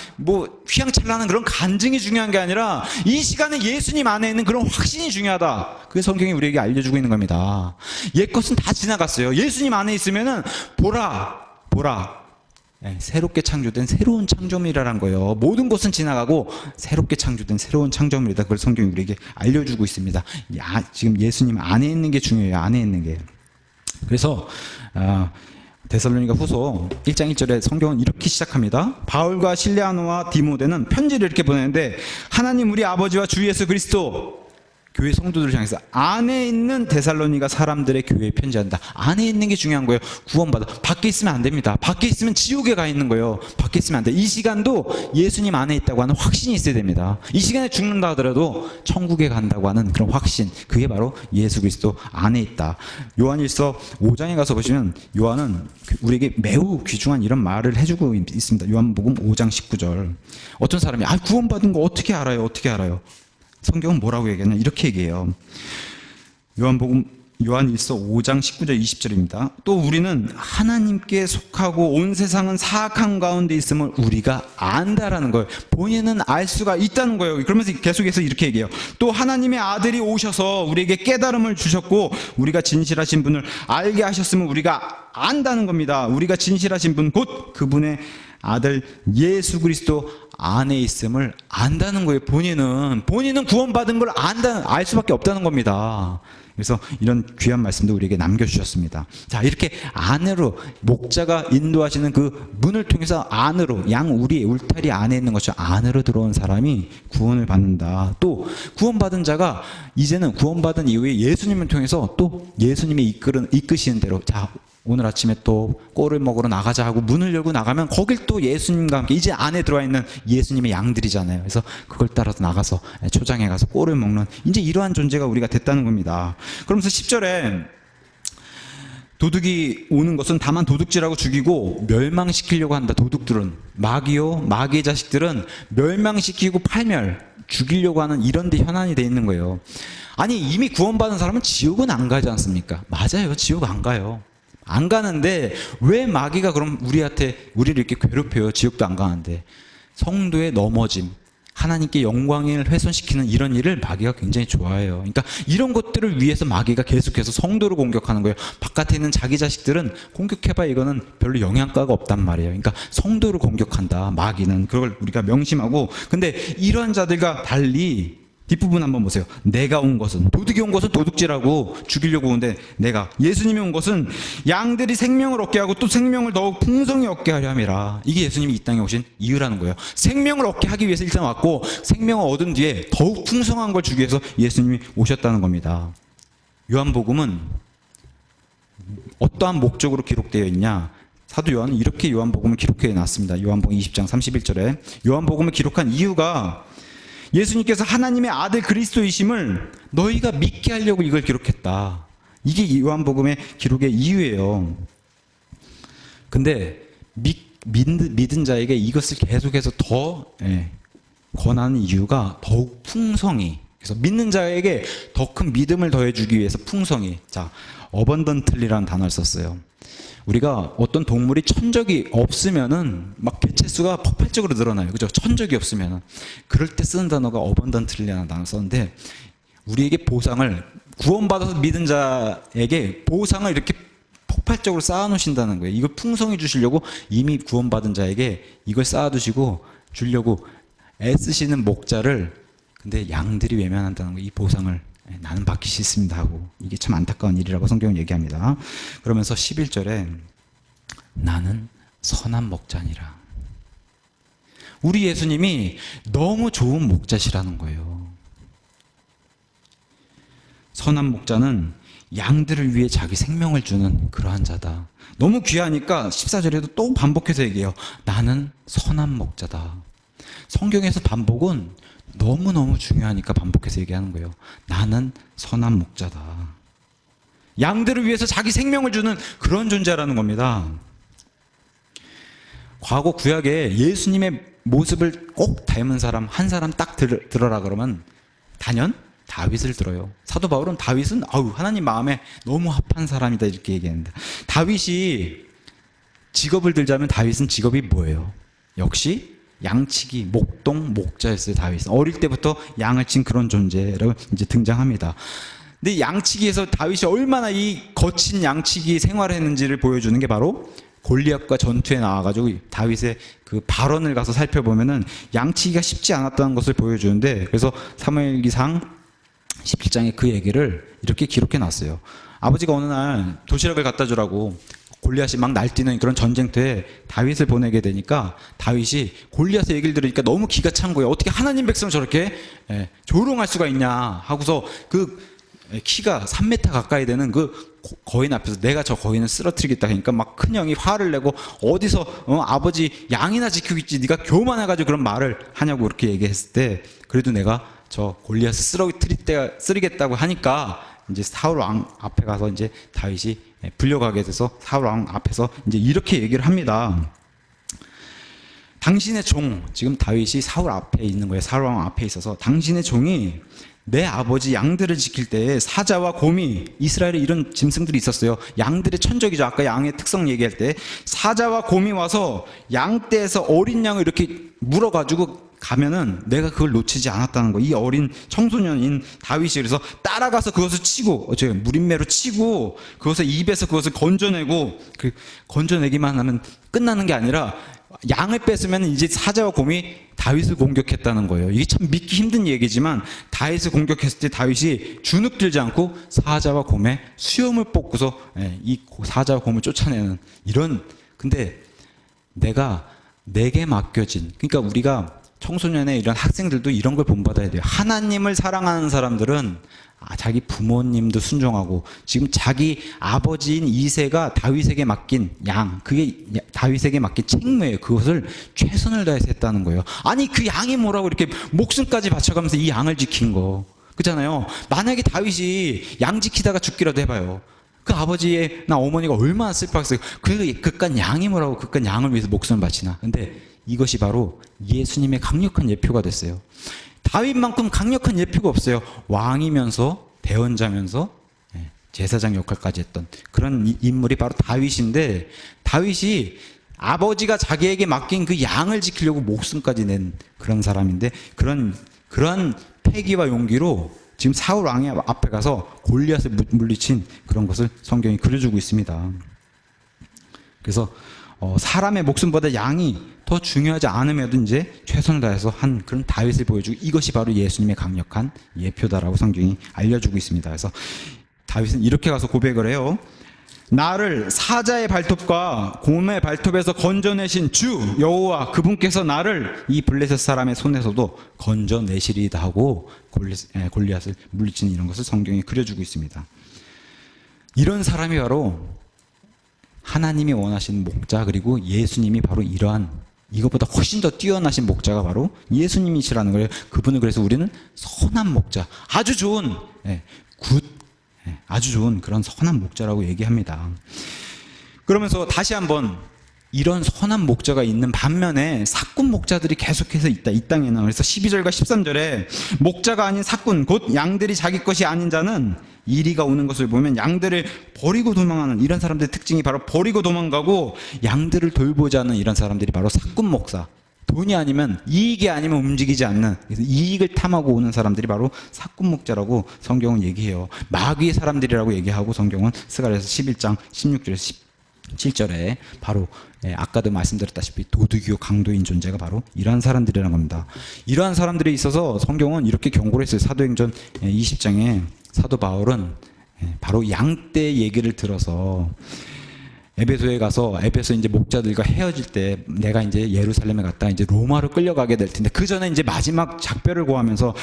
휘황찬란한 그런 간증이 중요한 게 아니라 이 시간에 예수님 안에 있는 그런 확신이 중요하다. 그게 성경이 우리에게 알려주고 있는 겁니다. 옛것은 다 지나갔어요. 예수님 안에 있으면은 보라 새롭게 창조된 새로운 창조물이라는 거예요. 모든 것은 지나가고 새롭게 창조된 새로운 창조물이다. 그걸 성경이 우리에게 알려주고 있습니다. 지금 예수님 안에 있는 게 중요해요. 안에 있는 게. 그래서 데살로니가 후서 1장 1절에 성경은 이렇게 시작합니다. 바울과 실레아노와 디모데는 편지를 이렇게 보내는데, 하나님 우리 아버지와 주 예수 그리스도 교회 성도들을 향해서 안에 있는 데살로니가 사람들의 교회에 편지한다. 안에 있는 게 중요한 거예요. 구원받아. 밖에 있으면 안 됩니다. 밖에 있으면 지옥에 가 있는 거예요. 밖에 있으면 안 돼. 이 시간도 예수님 안에 있다고 하는 확신이 있어야 됩니다. 이 시간에 죽는다 하더라도 천국에 간다고 하는 그런 확신, 그게 바로 예수 그리스도 안에 있다. 요한일서 5장에 가서 보시면 요한은 우리에게 매우 귀중한 이런 말을 해주고 있습니다. 요한복음 5장 19절. 어떤 사람이 구원받은 거 어떻게 알아요? 어떻게 알아요? 성경은 뭐라고 얘기하냐? 이렇게 얘기해요. 요한일서 5장 19절 20절입니다. 또 우리는 하나님께 속하고 온 세상은 사악한 가운데 있음을 우리가 안다라는 거예요. 본인은 알 수가 있다는 거예요. 그러면서 계속해서 이렇게 얘기해요. 또 하나님의 아들이 오셔서 우리에게 깨달음을 주셨고 우리가 진실하신 분을 알게 하셨음을 우리가 안다는 겁니다. 우리가 진실하신 분 곧 그분의 아들 예수 그리스도 안에 있음을 안다는 거예요. 본인은 구원받은 걸 알 수밖에 없다는 겁니다. 그래서 이런 귀한 말씀도 우리에게 남겨주셨습니다. 자, 이렇게 안으로 목자가 인도하시는 그 문을 통해서 안으로, 우리 울타리 안에 있는 것처럼 안으로 들어온 사람이 구원을 받는다. 또 구원받은 자가 이제는 구원받은 이후에 예수님을 통해서 또 예수님이 이끄시는 대로, 자, 오늘 아침에 또 꼴을 먹으러 나가자 하고 문을 열고 나가면 거길 또 예수님과 함께 이제 안에 들어와 있는 예수님의 양들이잖아요. 그래서 그걸 따라서 나가서 초장에 가서 꼴을 먹는 이제 이러한 존재가 우리가 됐다는 겁니다. 그러면서 10절에 도둑이 오는 것은 다만 도둑질하고 죽이고 멸망시키려고 한다. 도둑들은 마귀의 자식들은 멸망시키고 죽이려고 하는 이런 데 현안이 돼 있는 거예요. 아니, 이미 구원받은 사람은 지옥은 안 가지 않습니까? 맞아요. 지옥 안 가요. 안 가는데 왜 마귀가 그럼 우리를 이렇게 괴롭혀요? 지옥도 안 가는데. 성도의 넘어짐, 하나님께 영광을 훼손시키는 이런 일을 마귀가 굉장히 좋아해요. 그러니까 이런 것들을 위해서 마귀가 계속해서 성도를 공격하는 거예요. 바깥에 있는 자기 자식들은 공격해봐 이거는 별로 영향가가 없단 말이에요. 그러니까 성도를 공격한다, 마귀는. 그걸 우리가 명심하고, 근데 이러한 자들과 달리 뒷부분 한번 보세요. 내가 온 것은, 도둑이 온 것은 도둑질하고 죽이려고 오는데, 예수님이 온 것은 양들이 생명을 얻게 하고 또 생명을 더욱 풍성히 얻게 하려 함이라. 이게 예수님이 이 땅에 오신 이유라는 거예요. 생명을 얻게 하기 위해서 일단 왔고, 생명을 얻은 뒤에 더욱 풍성한 걸 주기 위해서 예수님이 오셨다는 겁니다. 요한복음은 어떠한 목적으로 기록되어 있냐? 사도 요한은 이렇게 요한복음을 기록해 놨습니다. 요한복음 20장 31절에 요한복음을 기록한 이유가 예수님께서 하나님의 아들 그리스도이심을 너희가 믿게 하려고 이걸 기록했다. 이게 요한복음의 기록의 이유예요. 근데 믿은 자에게 이것을 계속해서 더 권하는 이유가 더욱 풍성히, 그래서 믿는 자에게 더 큰 믿음을 더해주기 위해서 풍성히. 자, 어번던틀리라는 단어를 썼어요. 우리가 어떤 동물이 천적이 없으면은 막 개체수가 폭발적으로 늘어나요. 그죠? 천적이 없으면은. 그럴 때 쓰는 단어가 어번던틀리라는 단어를 썼는데, 우리에게 보상을, 구원받아서 믿은 자에게 보상을 이렇게 폭발적으로 쌓아놓으신다는 거예요. 이걸 풍성히 주시려고 이미 구원받은 자에게 이걸 쌓아두시고 주려고 애쓰시는 목자를, 근데 양들이 외면한다는 거예요. 이 보상을. 나는 받기 싫습니다 하고. 이게 참 안타까운 일이라고 성경은 얘기합니다. 그러면서 11절에 나는 선한 목자니라. 우리 예수님이 너무 좋은 목자시라는 거예요. 선한 목자는 양들을 위해 자기 생명을 주는 그러한 자다. 너무 귀하니까 14절에도 또 반복해서 얘기해요. 나는 선한 목자다. 성경에서 반복은 너무너무 중요하니까 반복해서 얘기하는 거예요. 나는 선한 목자다. 양들을 위해서 자기 생명을 주는 그런 존재라는 겁니다. 과거 구약에 예수님의 모습을 꼭 닮은 사람, 한 사람 딱 들어라 그러면 단연 다윗을 들어요. 사도 바울은 다윗은 하나님 마음에 너무 합한 사람이다 이렇게 얘기합니다. 다윗이 직업을 들자면 다윗은 직업이 뭐예요? 역시 양치기, 목동, 목자였어요. 다윗은 어릴 때부터 양을 친 그런 존재로 이제 등장합니다. 근데 양치기에서 다윗이 얼마나 이 거친 양치기 생활을 했는지를 보여주는 게 바로 골리앗과 전투에 나와가지고 다윗의 그 발언을 가서 살펴보면은 양치기가 쉽지 않았다는 것을 보여주는데, 그래서 사무엘기상 17장에 그 얘기를 이렇게 기록해 놨어요. 아버지가 어느 날 도시락을 갖다 주라고 골리앗이 막 날뛰는 그런 전쟁터에 다윗을 보내게 되니까 다윗이 골리앗의 얘기를 들으니까 너무 기가 찬 거예요. 어떻게 하나님 백성을 저렇게 조롱할 수가 있냐 하고서 그 키가 3m 가까이 되는 그 거인 앞에서 내가 저 거인을 쓰러뜨리겠다 하니까 막 큰형이 화를 내고 어디서 아버지 양이나 지키고 있지 네가 교만해가지고 그런 말을 하냐고 그렇게 얘기했을 때, 그래도 내가 저 골리앗을 쓰리겠다고 하니까 이제 사울 왕 앞에 가서 이제 다윗이 불려가게 돼서 사울 왕 앞에서 이제 이렇게 얘기를 합니다. 당신의 종, 지금 다윗이 사울 앞에 있는 거예요. 사울 왕 앞에 있어서 당신의 종이 내 아버지 양들을 지킬 때에 사자와 곰이, 이스라엘에 이런 짐승들이 있었어요. 양들의 천적이죠. 아까 양의 특성 얘기할 때 사자와 곰이 와서 양떼에서 어린 양을 이렇게 물어가지고 가면은 내가 그걸 놓치지 않았다는 거. 이 어린 청소년인 다윗이 그래서 따라가서 그것을 치고, 무림매로 치고 그것을 입에서 그것을 건져내고, 그 건져내기만 하면 끝나는 게 아니라 양을 뺏으면 이제 사자와 곰이 다윗을 공격했다는 거예요. 이게 참 믿기 힘든 얘기지만 다윗을 공격했을 때 다윗이 주눅들지 않고 사자와 곰의 수염을 뽑고서 이 사자와 곰을 쫓아내는 이런. 근데 내게 맡겨진, 그러니까 우리가 청소년의 이런 학생들도 이런 걸 본받아야 돼요. 하나님을 사랑하는 사람들은 자기 부모님도 순종하고, 지금 자기 아버지인 이새가 다윗에게 맡긴 양, 그게 다윗에게 맡긴 책무예요. 그것을 최선을 다해서 했다는 거예요. 아니 그 양이 뭐라고 이렇게 목숨까지 바쳐가면서 이 양을 지킨 거 그렇잖아요. 만약에 다윗이 양 지키다가 죽기라도 해봐요. 그 아버지나 어머니가 얼마나 슬퍼했어요. 그깟 양이 뭐라고 그깟 양을 위해서 목숨을 바치나. 근데 이것이 바로 예수님의 강력한 예표가 됐어요. 다윗만큼 강력한 예표가 없어요. 왕이면서 대언자면서 제사장 역할까지 했던 그런 인물이 바로 다윗인데, 다윗이 아버지가 자기에게 맡긴 그 양을 지키려고 목숨까지 낸 그런 사람인데, 그런 패기와 용기로 지금 사울 왕의 앞에 가서 골리앗을 물리친 그런 것을 성경이 그려주고 있습니다. 그래서 사람의 목숨보다 양이 더 중요하지 않음에도 이제 최선을 다해서 한 그런 다윗을 보여주고, 이것이 바로 예수님의 강력한 예표다라고 성경이 알려주고 있습니다. 그래서 다윗은 이렇게 가서 고백을 해요. 나를 사자의 발톱과 곰의 발톱에서 건져내신 주 여호와 그분께서 나를 이 블레셋 사람의 손에서도 건져내시리이다 하고 골리앗을 물리치는 이런 것을 성경이 그려주고 있습니다. 이런 사람이 바로 하나님이 원하시는 목자, 그리고 예수님이 바로 이것보다 훨씬 더 뛰어나신 목자가 바로 예수님이시라는 거예요. 그분을 그래서 우리는 선한 목자, 아주 좋은 아주 좋은 그런 선한 목자라고 얘기합니다. 그러면서 다시 한번 이런 선한 목자가 있는 반면에 사꾼 목자들이 계속해서 있다, 이 땅에는. 그래서 12절과 13절에 목자가 아닌 사꾼, 곧 양들이 자기 것이 아닌 자는, 이리가 오는 것을 보면 양들을 버리고 도망하는 이런 사람들의 특징이 바로 버리고 도망가고 양들을 돌보지 않는 이런 사람들이 바로 사꾼 목사. 돈이 아니면, 이익이 아니면 움직이지 않는, 그래서 이익을 탐하고 오는 사람들이 바로 사꾼 목자라고 성경은 얘기해요. 마귀의 사람들이라고 얘기하고, 성경은 스가랴서 11장 16절에서 17절에 바로 아까도 말씀드렸다시피 도둑이요 강도인 존재가 바로 이러한 사람들이라는 겁니다. 이러한 사람들에 있어서 성경은 이렇게 경고를 했어요. 사도행전 20장에 사도 바울은 바로 양떼 얘기를 들어서 에베소에 가서, 에베소 이제 목자들과 헤어질 때 내가 이제 예루살렘에 갔다가 이제 로마로 끌려가게 될 텐데, 그 전에 이제 마지막 작별을 고하면서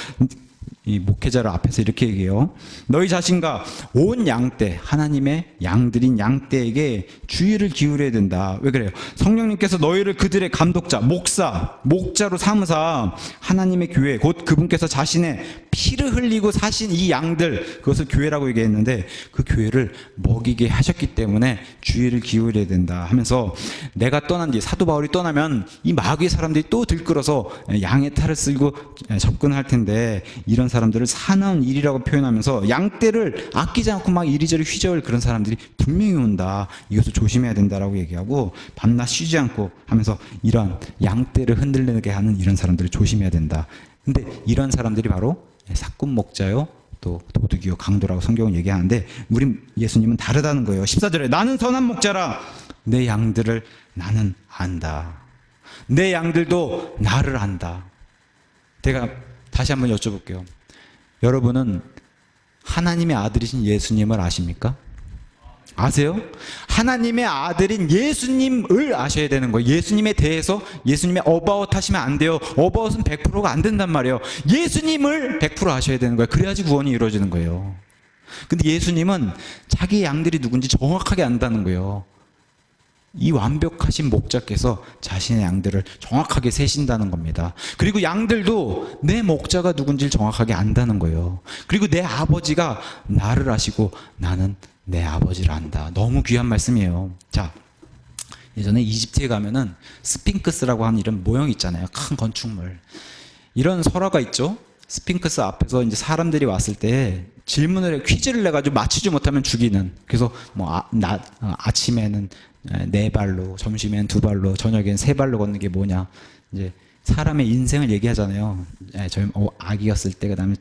이 목회자를 앞에서 이렇게 얘기해요. 너희 자신과 온 양떼, 하나님의 양들인 양떼에게 주의를 기울여야 된다. 왜 그래요? 성령님께서 너희를 그들의 감독자, 목자로 삼으사 하나님의 교회, 곧 그분께서 자신의 피를 흘리고 사신 이 양들, 그것을 교회라고 얘기했는데 그 교회를 먹이게 하셨기 때문에 주의를 기울여야 된다 하면서, 내가 떠난 뒤, 사도 바울이 떠나면 이 마귀의 사람들이 또 들끓어서 양의 탈을 쓸고 접근할 텐데, 이런 사람들을 사나운 일이라고 표현하면서 양떼를 아끼지 않고 막 이리저리 휘저을 그런 사람들이 분명히 온다, 이것을 조심해야 된다라고 얘기하고, 밤낮 쉬지 않고 하면서 이런 양떼를 흔들리게 하는 이런 사람들을 조심해야 된다. 근데 이런 사람들이 바로 사꾼 목자요, 또 도둑이요 강도라고 성경은 얘기하는데, 우리 예수님은 다르다는 거예요. 14절에 나는 선한 목자라, 내 양들을 나는 안다. 내 양들도 나를 안다. 제가 다시 한번 여쭤볼게요. 여러분은 하나님의 아들이신 예수님을 아십니까? 아세요? 하나님의 아들인 예수님을 아셔야 되는 거예요. 예수님에 대해서, 예수님의 어바웃 하시면 안 돼요. 어바웃은 100%가 안 된단 말이에요. 예수님을 100% 아셔야 되는 거예요. 그래야지 구원이 이루어지는 거예요. 근데 예수님은 자기 양들이 누군지 정확하게 안다는 거예요. 이 완벽하신 목자께서 자신의 양들을 정확하게 세신다는 겁니다. 그리고 양들도 내 목자가 누군지를 정확하게 안다는 거예요. 그리고 내 아버지가 나를 아시고 나는 내 아버지를 안다. 너무 귀한 말씀이에요. 자, 예전에 이집트에 가면은 스핑크스라고 하는 이런 모형이 있잖아요. 큰 건축물. 이런 설화가 있죠. 스핑크스 앞에서 이제 사람들이 왔을 때 퀴즈를 내가지고 맞추지 못하면 죽이는. 그래서 아침에는 4발로, 점심에는 2발로, 저녁에는 3발로 걷는 게 뭐냐. 이제 사람의 인생을 얘기하잖아요. 아기였을 때, 그다음에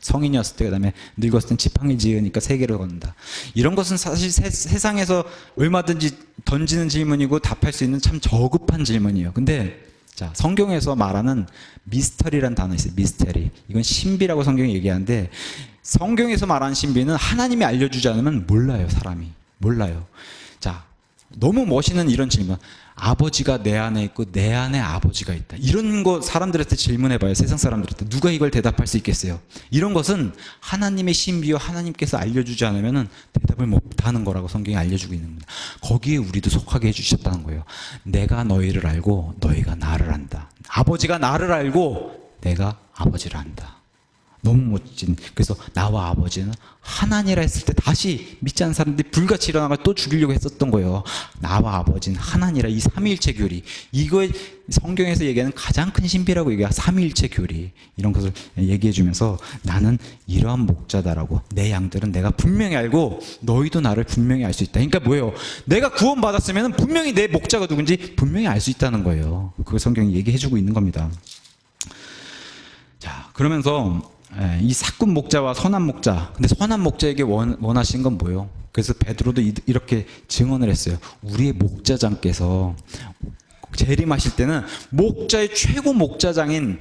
성인이었을 때, 그다음에 늙었을 땐 지팡이 지으니까 세계를 걷는다. 이런 것은 사실 세상에서 얼마든지 던지는 질문이고 답할 수 있는 참 저급한 질문이에요. 근데 자, 성경에서 말하는 미스터리라는 단어 있어요. 미스터리. 이건 신비라고 성경이 얘기하는데, 성경에서 말하는 신비는 하나님이 알려주지 않으면 몰라요. 사람이 몰라요. 자, 너무 멋있는 이런 질문. 아버지가 내 안에 있고 내 안에 아버지가 있다. 이런 거 사람들한테 질문해봐요. 세상 사람들한테. 누가 이걸 대답할 수 있겠어요? 이런 것은 하나님의 신비와 하나님께서 알려주지 않으면 대답을 못하는 거라고 성경이 알려주고 있는 겁니다. 거기에 우리도 속하게 해주셨다는 거예요. 내가 너희를 알고 너희가 나를 안다. 아버지가 나를 알고 내가 아버지를 안다. 너무 멋진. 그래서 나와 아버지는 하나니라 했을 때 다시 믿지 않는 사람들이 불같이 일어나가 또 죽이려고 했었던 거예요. 나와 아버지는 하나니라. 이 삼위일체 교리, 이거 성경에서 얘기하는 가장 큰 신비라고 얘기해요. 삼위일체 교리, 이런 것을 얘기해 주면서 나는 이러한 목자다라고, 내 양들은 내가 분명히 알고 너희도 나를 분명히 알 수 있다. 그러니까 뭐예요? 내가 구원받았으면 분명히 내 목자가 누군지 분명히 알 수 있다는 거예요. 그걸 성경이 얘기해 주고 있는 겁니다. 자, 그러면서 이 사꾼 목자와 선한 목자. 근데 선한 목자에게 원하신 건 뭐예요? 그래서 베드로도 이렇게 증언을 했어요. 우리의 목자장께서 재림하실 때는 목자의 최고 목자장인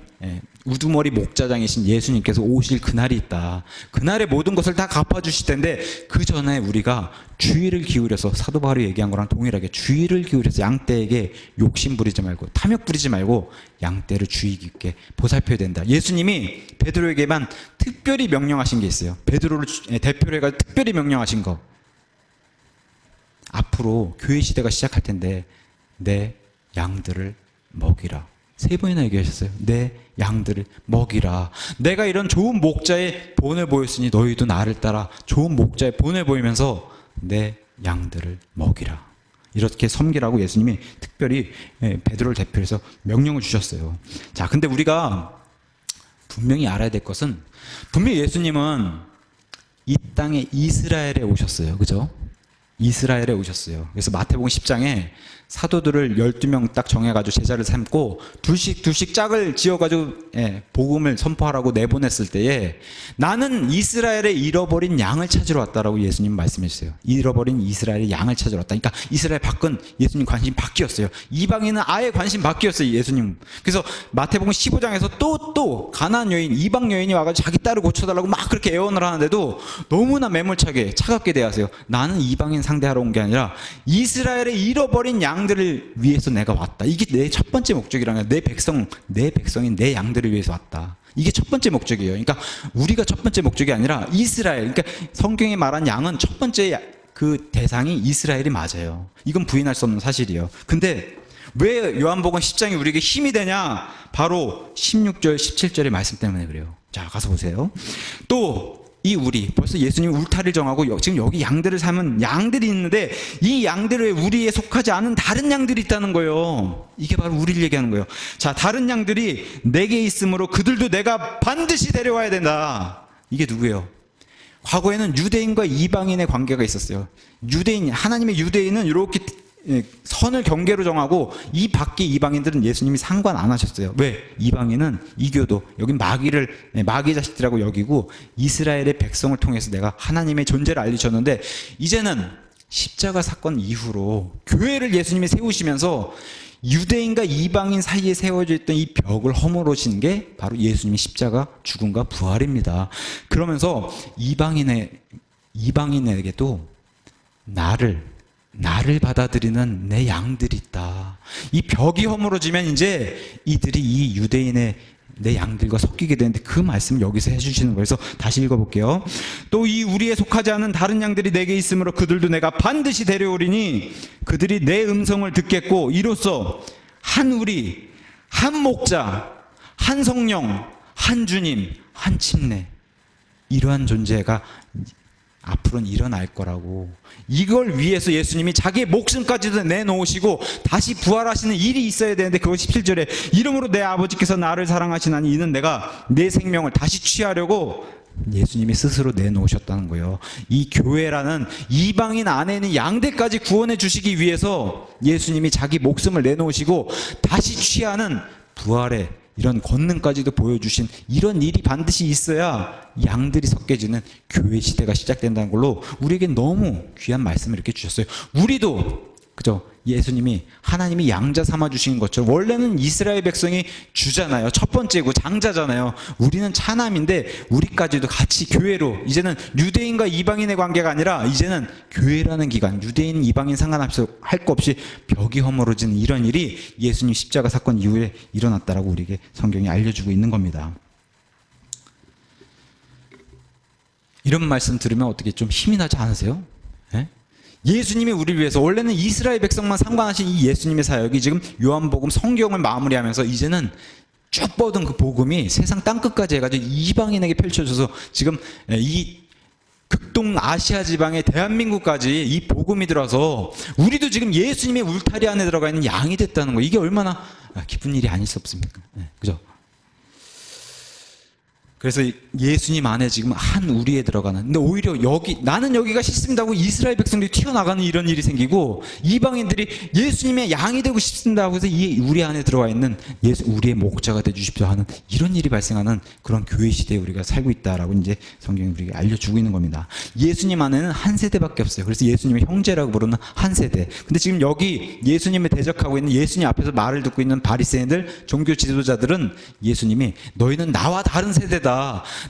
우두머리 목자장이신 예수님께서 오실 그날이 있다. 그날에 모든 것을 다 갚아주실 텐데, 그 전에 우리가 주의를 기울여서, 사도 바울이 얘기한 거랑 동일하게 주의를 기울여서 양떼에게 욕심 부리지 말고 탐욕 부리지 말고 양떼를 주의 깊게 보살펴야 된다. 예수님이 베드로에게만 특별히 명령하신 게 있어요. 베드로를 대표로 해가지고 특별히 명령하신 거. 앞으로 교회 시대가 시작할 텐데 내 양들을 먹이라. 3번이나 얘기하셨어요. 내 양들을 먹이라. 내가 이런 좋은 목자의 본을 보였으니 너희도 나를 따라 좋은 목자의 본을 보이면서 내 양들을 먹이라. 이렇게 섬기라고 예수님이 특별히 베드로를 대표해서 명령을 주셨어요. 자, 근데 우리가 분명히 알아야 될 것은, 분명히 예수님은 이 땅에 이스라엘에 오셨어요. 그죠? 이스라엘에 오셨어요. 그래서 마태복음 10장에 사도들을 12명 딱 정해가지고 제자를 삼고 둘씩 짝을 지어가지고 복음을 선포하라고 내보냈을 때에 나는 이스라엘의 잃어버린 양을 찾으러 왔다라고 예수님 말씀했어요. 잃어버린 이스라엘의 양을 찾으러 왔다. 그러니까 이스라엘 밖은 예수님 관심이 바뀌었어요. 이방인은 아예 관심 바뀌었어요. 예수님. 그래서 마태복음 15장에서 또 가나안 여인, 이방 여인이 와가지고 자기 딸을 고쳐달라고 막 그렇게 애원을 하는데도 너무나 매몰차게 차갑게 대하세요. 나는 이방인 상대하러 온 게 아니라 이스라엘의 잃어버린 양들을 위해서 내가 왔다. 이게 내 첫 번째 목적이라는 거야. 내 백성인 내 양들을 위해서 왔다. 이게 첫 번째 목적이에요. 그러니까 우리가 첫 번째 목적이 아니라 이스라엘. 그러니까 성경에 말한 양은 첫 번째 그 대상이 이스라엘이 맞아요. 이건 부인할 수 없는 사실이에요. 근데 왜 요한복음 10장이 우리에게 힘이 되냐? 바로 16절, 17절의 말씀 때문에 그래요. 자, 가서 보세요. 또 벌써 예수님이 울타리를 정하고 지금 여기 양들을 삼은 양들이 있는데, 이 양들에 우리에 속하지 않은 다른 양들이 있다는 거예요. 이게 바로 우리를 얘기하는 거예요. 자, 다른 양들이 내게 있으므로 그들도 내가 반드시 데려와야 된다. 이게 누구예요? 과거에는 유대인과 이방인의 관계가 있었어요. 하나님의 유대인은 이렇게 선을 경계로 정하고 이 밖의 이방인들은 예수님이 상관 안 하셨어요. 왜? 이방인은 이교도, 여긴 마귀 자식들이라고 여기고 이스라엘의 백성을 통해서 내가 하나님의 존재를 알리셨는데, 이제는 십자가 사건 이후로 교회를 예수님이 세우시면서 유대인과 이방인 사이에 세워져 있던 이 벽을 허물으신 게 바로 예수님의 십자가 죽음과 부활입니다. 그러면서 이방인에게도 나를 받아들이는 내 양들이 있다. 이 벽이 허물어지면 이제 이들이 이 유대인의 내 양들과 섞이게 되는데, 그 말씀을 여기서 해주시는 거예요. 그래서 다시 읽어볼게요. 또 이 우리에 속하지 않은 다른 양들이 내게 있으므로 그들도 내가 반드시 데려오리니 그들이 내 음성을 듣겠고, 이로써 한 우리, 한 목자, 한 성령, 한 주님, 한 침례, 이러한 존재가 앞으로는 일어날 거라고. 이걸 위해서 예수님이 자기의 목숨까지도 내놓으시고 다시 부활하시는 일이 있어야 되는데, 그걸 17절에 이러므로 내 아버지께서 나를 사랑하시나니 이는 내가 내 생명을 다시 취하려고 예수님이 스스로 내놓으셨다는 거예요. 이 교회라는 이방인 안에 있는 양대까지 구원해 주시기 위해서 예수님이 자기 목숨을 내놓으시고 다시 취하는 부활의 이런 권능까지도 보여주신 이런 일이 반드시 있어야 양들이 섞여지는 교회 시대가 시작된다는 걸로 우리에게 너무 귀한 말씀을 이렇게 주셨어요. 우리도 그죠? 예수님이 하나님이 양자 삼아 주신 것처럼 원래는 이스라엘 백성이 주잖아요. 첫 번째고 장자잖아요. 우리는 차남인데 우리까지도 같이 교회로 이제는 유대인과 이방인의 관계가 아니라 이제는 교회라는 기관, 유대인 이방인 상관없이 할 거 없이 벽이 허물어지는 이런 일이 예수님 십자가 사건 이후에 일어났다라고 우리에게 성경이 알려주고 있는 겁니다. 이런 말씀 들으면 어떻게 좀 힘이 나지 않으세요? 예? 예수님이 우리를 위해서 원래는 이스라엘 백성만 상관하신 이 예수님의 사역이 지금 요한복음 성경을 마무리하면서 이제는 쭉 뻗은 그 복음이 세상 땅끝까지 해가지고 이방인에게 펼쳐져서 지금 이 극동 아시아 지방의 대한민국까지 이 복음이 들어서 우리도 지금 예수님의 울타리 안에 들어가 있는 양이 됐다는 거, 이게 얼마나 기쁜 일이 아닐 수 없습니까? 그죠? 그래서 예수님 안에 지금 한 우리에 들어가는, 근데 오히려 나는 여기가 싫습니다고 이스라엘 백성들이 튀어나가는 이런 일이 생기고, 이방인들이 예수님의 양이 되고 싶습니다고 해서 이 우리 안에 들어가 있는 우리의 목자가 되주십시오 하는 이런 일이 발생하는 그런 교회 시대에 우리가 살고 있다라고 이제 성경이 우리에게 알려주고 있는 겁니다. 예수님 안에는 한 세대밖에 없어요. 그래서 예수님의 형제라고 부르는 한 세대. 근데 지금 여기 예수님을 대적하고 있는, 예수님 앞에서 말을 듣고 있는 바리새인들, 종교 지도자들은 예수님이 너희는 나와 다른 세대다,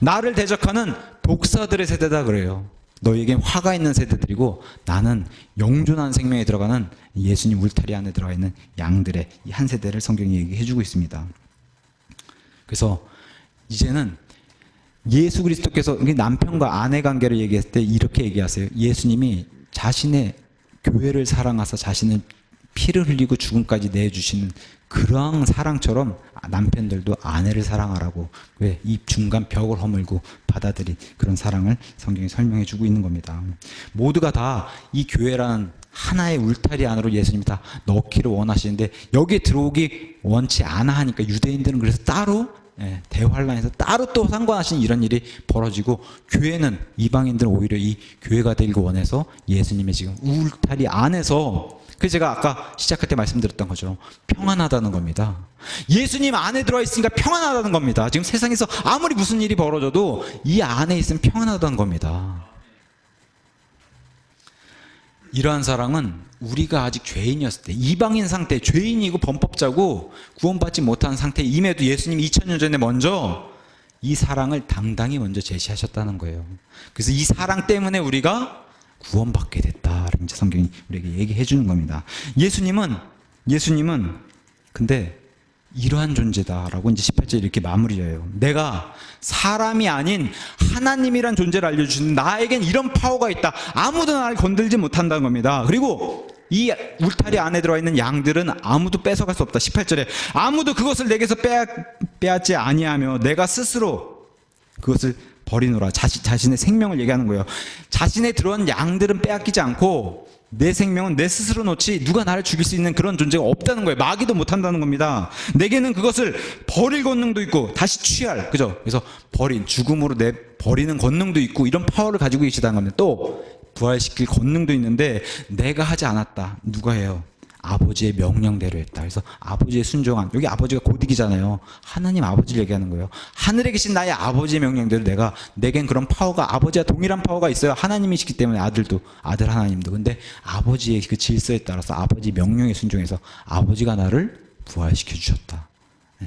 나를 대적하는 독사들의 세대다 그래요. 너희에겐 화가 있는 세대들이고 나는 영존한 생명에 들어가는 예수님 울타리 안에 들어가 있는 양들의 이 한 세대를 성경이 얘기해 주고 있습니다. 그래서 이제는 예수 그리스도께서 남편과 아내 관계를 얘기했을 때 이렇게 얘기하세요. 예수님이 자신의 교회를 사랑하사 자신의 피를 흘리고 죽음까지 내주시는 그러한 사랑처럼 남편들도 아내를 사랑하라고, 왜 이 중간 벽을 허물고 받아들인 그런 사랑을 성경이 설명해 주고 있는 겁니다. 모두가 다 이 교회라는 하나의 울타리 안으로 예수님이 다 넣기를 원하시는데 여기에 들어오기 원치 않아 하니까 유대인들은 그래서 따로 대환란에서 따로 또 상관하신 이런 일이 벌어지고, 교회는 이방인들은 오히려 이 교회가 되길 원해서 예수님의 지금 울타리 안에서, 그래서 제가 아까 시작할 때 말씀드렸던 것처럼 평안하다는 겁니다. 예수님 안에 들어와 있으니까 평안하다는 겁니다. 지금 세상에서 아무리 무슨 일이 벌어져도 이 안에 있으면 평안하다는 겁니다. 이러한 사랑은 우리가 아직 죄인이었을 때, 이방인 상태, 죄인이고 범법자고 구원받지 못한 상태에 임해도 예수님이 2000년 전에 먼저 이 사랑을 당당히 먼저 제시하셨다는 거예요. 그래서 이 사랑 때문에 우리가 구원받게 됐다라고 이제 성경이 우리에게 얘기해 주는 겁니다. 예수님은 근데 이러한 존재다라고 이제 18절 이렇게 마무리해요. 내가 사람이 아닌 하나님이란 존재를 알려주시는, 나에겐 이런 파워가 있다. 아무도 나를 건들지 못한다는 겁니다. 그리고 이 울타리 안에 들어와 있는 양들은 아무도 뺏어갈 수 없다. 18절에 아무도 그것을 내게서 빼앗지 아니하며 내가 스스로 그것을 버리노라. 자신의 생명을 얘기하는 거예요. 자신의 들어온 양들은 빼앗기지 않고 내 생명은 내 스스로 놓지 누가 나를 죽일 수 있는 그런 존재가 없다는 거예요. 마귀도 못한다는 겁니다. 내게는 그것을 버릴 권능도 있고 다시 취할, 그죠? 그래서 죽음으로 버리는 권능도 있고 이런 파워를 가지고 계시다는 겁니다. 또 부활시킬 권능도 있는데 내가 하지 않았다. 누가 해요? 아버지의 명령대로 했다. 그래서 아버지의 순종한, 여기 아버지가 고딕이잖아요. 하나님 아버지를 얘기하는 거예요. 하늘에 계신 나의 아버지의 명령대로 내겐 그런 파워가, 아버지와 동일한 파워가 있어요. 하나님이시기 때문에 아들 하나님도. 근데 아버지의 그 질서에 따라서 아버지 명령에 순종해서 아버지가 나를 부활시켜 주셨다.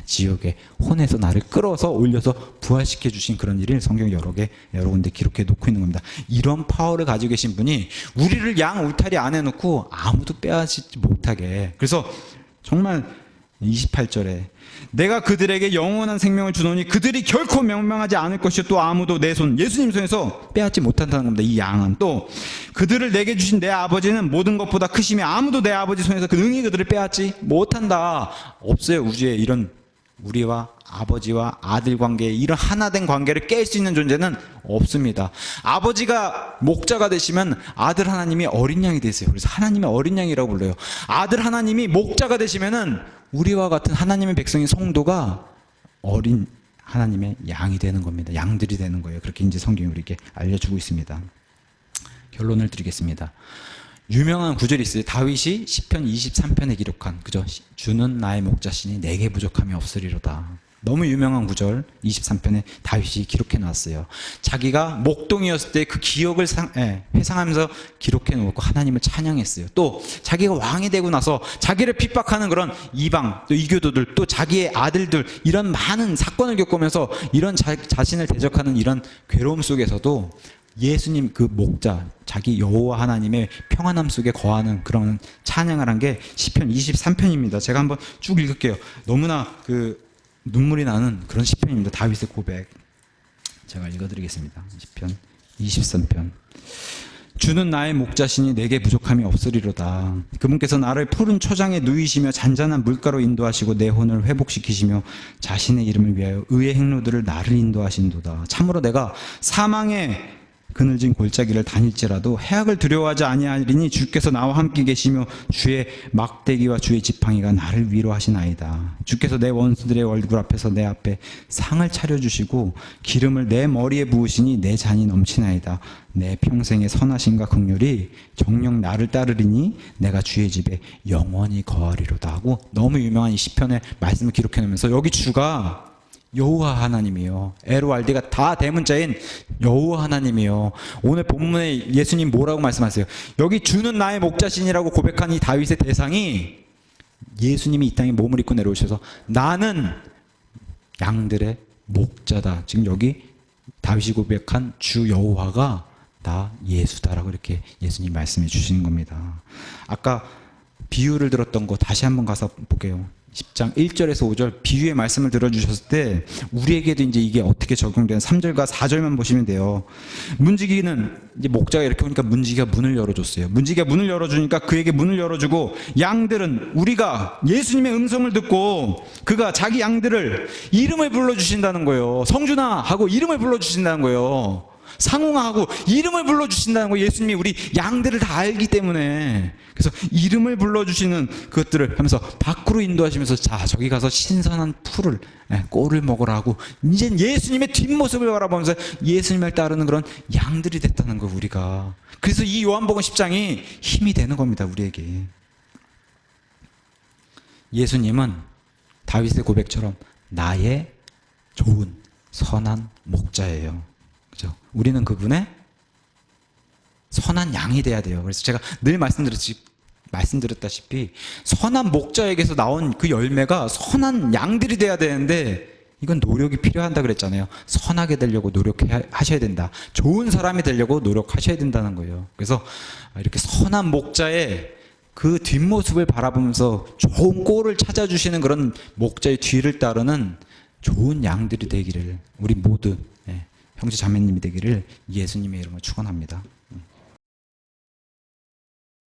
지옥의 혼에서 나를 끌어서 올려서 부활시켜 주신 그런 일을 성경 여러 군데 기록해 놓고 있는 겁니다. 이런 파워를 가지고 계신 분이 우리를 양 울타리 안에 놓고 아무도 빼앗지 못하게, 그래서 정말 28절에 내가 그들에게 영원한 생명을 주노니 그들이 결코 멸망하지 않을 것이요 또 아무도 내 손, 예수님 손에서 빼앗지 못한다는 겁니다. 이 양은 또 그들을 내게 주신 내 아버지는 모든 것보다 크시며 아무도 내 아버지 손에서 능히 그들을 빼앗지 못한다. 없어요. 우주에 이런 우리와 아버지와 아들 관계, 이런 하나된 관계를 깰 수 있는 존재는 없습니다. 아버지가 목자가 되시면 아들 하나님이 어린 양이 되세요. 그래서 하나님의 어린 양이라고 불러요. 아들 하나님이 목자가 되시면은 우리와 같은 하나님의 백성인 성도가 어린 하나님의 양이 되는 겁니다. 양들이 되는 거예요. 그렇게 이제 성경이 우리에게 알려주고 있습니다. 결론을 드리겠습니다. 유명한 구절이 있어요. 다윗이 시편 23편에 기록한, 그죠? 주는 나의 목자시니 내게 부족함이 없으리로다. 너무 유명한 구절 23편에 다윗이 기록해 놨어요. 자기가 목동이었을 때 그 기억을 회상하면서 기록해 놓고 하나님을 찬양했어요. 또 자기가 왕이 되고 나서 자기를 핍박하는 그런 이방, 또 이교도들, 또 자기의 아들들, 이런 많은 사건을 겪으면서 이런 자신을 대적하는 이런 괴로움 속에서도 예수님 그 목자, 자기 여호와 하나님의 평안함 속에 거하는 그런 찬양을 한 게 시편 23편입니다. 제가 한번 쭉 읽을게요. 너무나 눈물이 나는 그런 시편입니다. 다윗의 고백. 제가 읽어드리겠습니다. 시편 23편. 주는 나의 목자시니 내게 부족함이 없으리로다. 그분께서 나를 푸른 초장에 누이시며 잔잔한 물가로 인도하시고 내 혼을 회복시키시며 자신의 이름을 위하여 의의 행로들을 나를 인도하신도다. 참으로 내가 사망의 그늘진 골짜기를 다닐지라도 해악을 두려워하지 아니하리니 주께서 나와 함께 계시며 주의 막대기와 주의 지팡이가 나를 위로하시나이다. 주께서 내 원수들의 얼굴 앞에서 내 앞에 상을 차려주시고 기름을 내 머리에 부으시니 내 잔이 넘치나이다. 내 평생의 선하심과 긍휼이 정녕 나를 따르리니 내가 주의 집에 영원히 거하리로다 하고 너무 유명한 이 시편의 말씀을 기록해 놓으면서 여기 주가 여호와 하나님이요, 에로알디가 다 대문자인 여호와 하나님이요. 오늘 본문에 예수님 뭐라고 말씀하세요? 여기 주는 나의 목자신이라고 고백한 이 다윗의 대상이 예수님이 이 땅에 몸을 입고 내려오셔서 나는 양들의 목자다. 지금 여기 다윗이 고백한 주 여호와가 나 예수다라고 이렇게 예수님 말씀해 주시는 겁니다. 아까 비유를 들었던 거 다시 한번 가서 볼게요. 10장 1절에서 5절 비유의 말씀을 들어주셨을 때 우리에게도 이제 이게 어떻게 적용되는 3절과 4절만 보시면 돼요. 문지기는 이제 목자가 이렇게 오니까 문지기가 문을 열어줬어요. 문지기가 문을 열어주니까 그에게 문을 열어주고 양들은 우리가 예수님의 음성을 듣고 그가 자기 양들을 이름을 불러주신다는 거예요. 성준아 하고 이름을 불러주신다는 거예요. 상홍아 하고 이름을 불러주신다는 거예요. 예수님이 우리 양들을 다 알기 때문에. 그래서 이름을 불러주시는 그것들을 하면서 밖으로 인도하시면서 자 저기 가서 신선한 풀을 꼴을 먹으라 하고 이제 예수님의 뒷모습을 바라보면서 예수님을 따르는 그런 양들이 됐다는 거예요 우리가. 그래서 이 요한복음 10장이 힘이 되는 겁니다 우리에게. 예수님은 다윗의 고백처럼 나의 좋은 선한 목자예요. 그죠? 우리는 그분의 선한 양이 돼야 돼요. 그래서 제가 늘 말씀드렸다시피 선한 목자에게서 나온 그 열매가 선한 양들이 돼야 되는데 이건 노력이 필요한다 그랬잖아요. 선하게 되려고 노력하셔야 된다. 좋은 사람이 되려고 노력하셔야 된다는 거예요. 그래서 이렇게 선한 목자의 그 뒷모습을 바라보면서 좋은 꼴을 찾아주시는 그런 목자의 뒤를 따르는 좋은 양들이 되기를 우리 모두 형제 자매님이 되기를 예수님의 이름으로 축원합니다.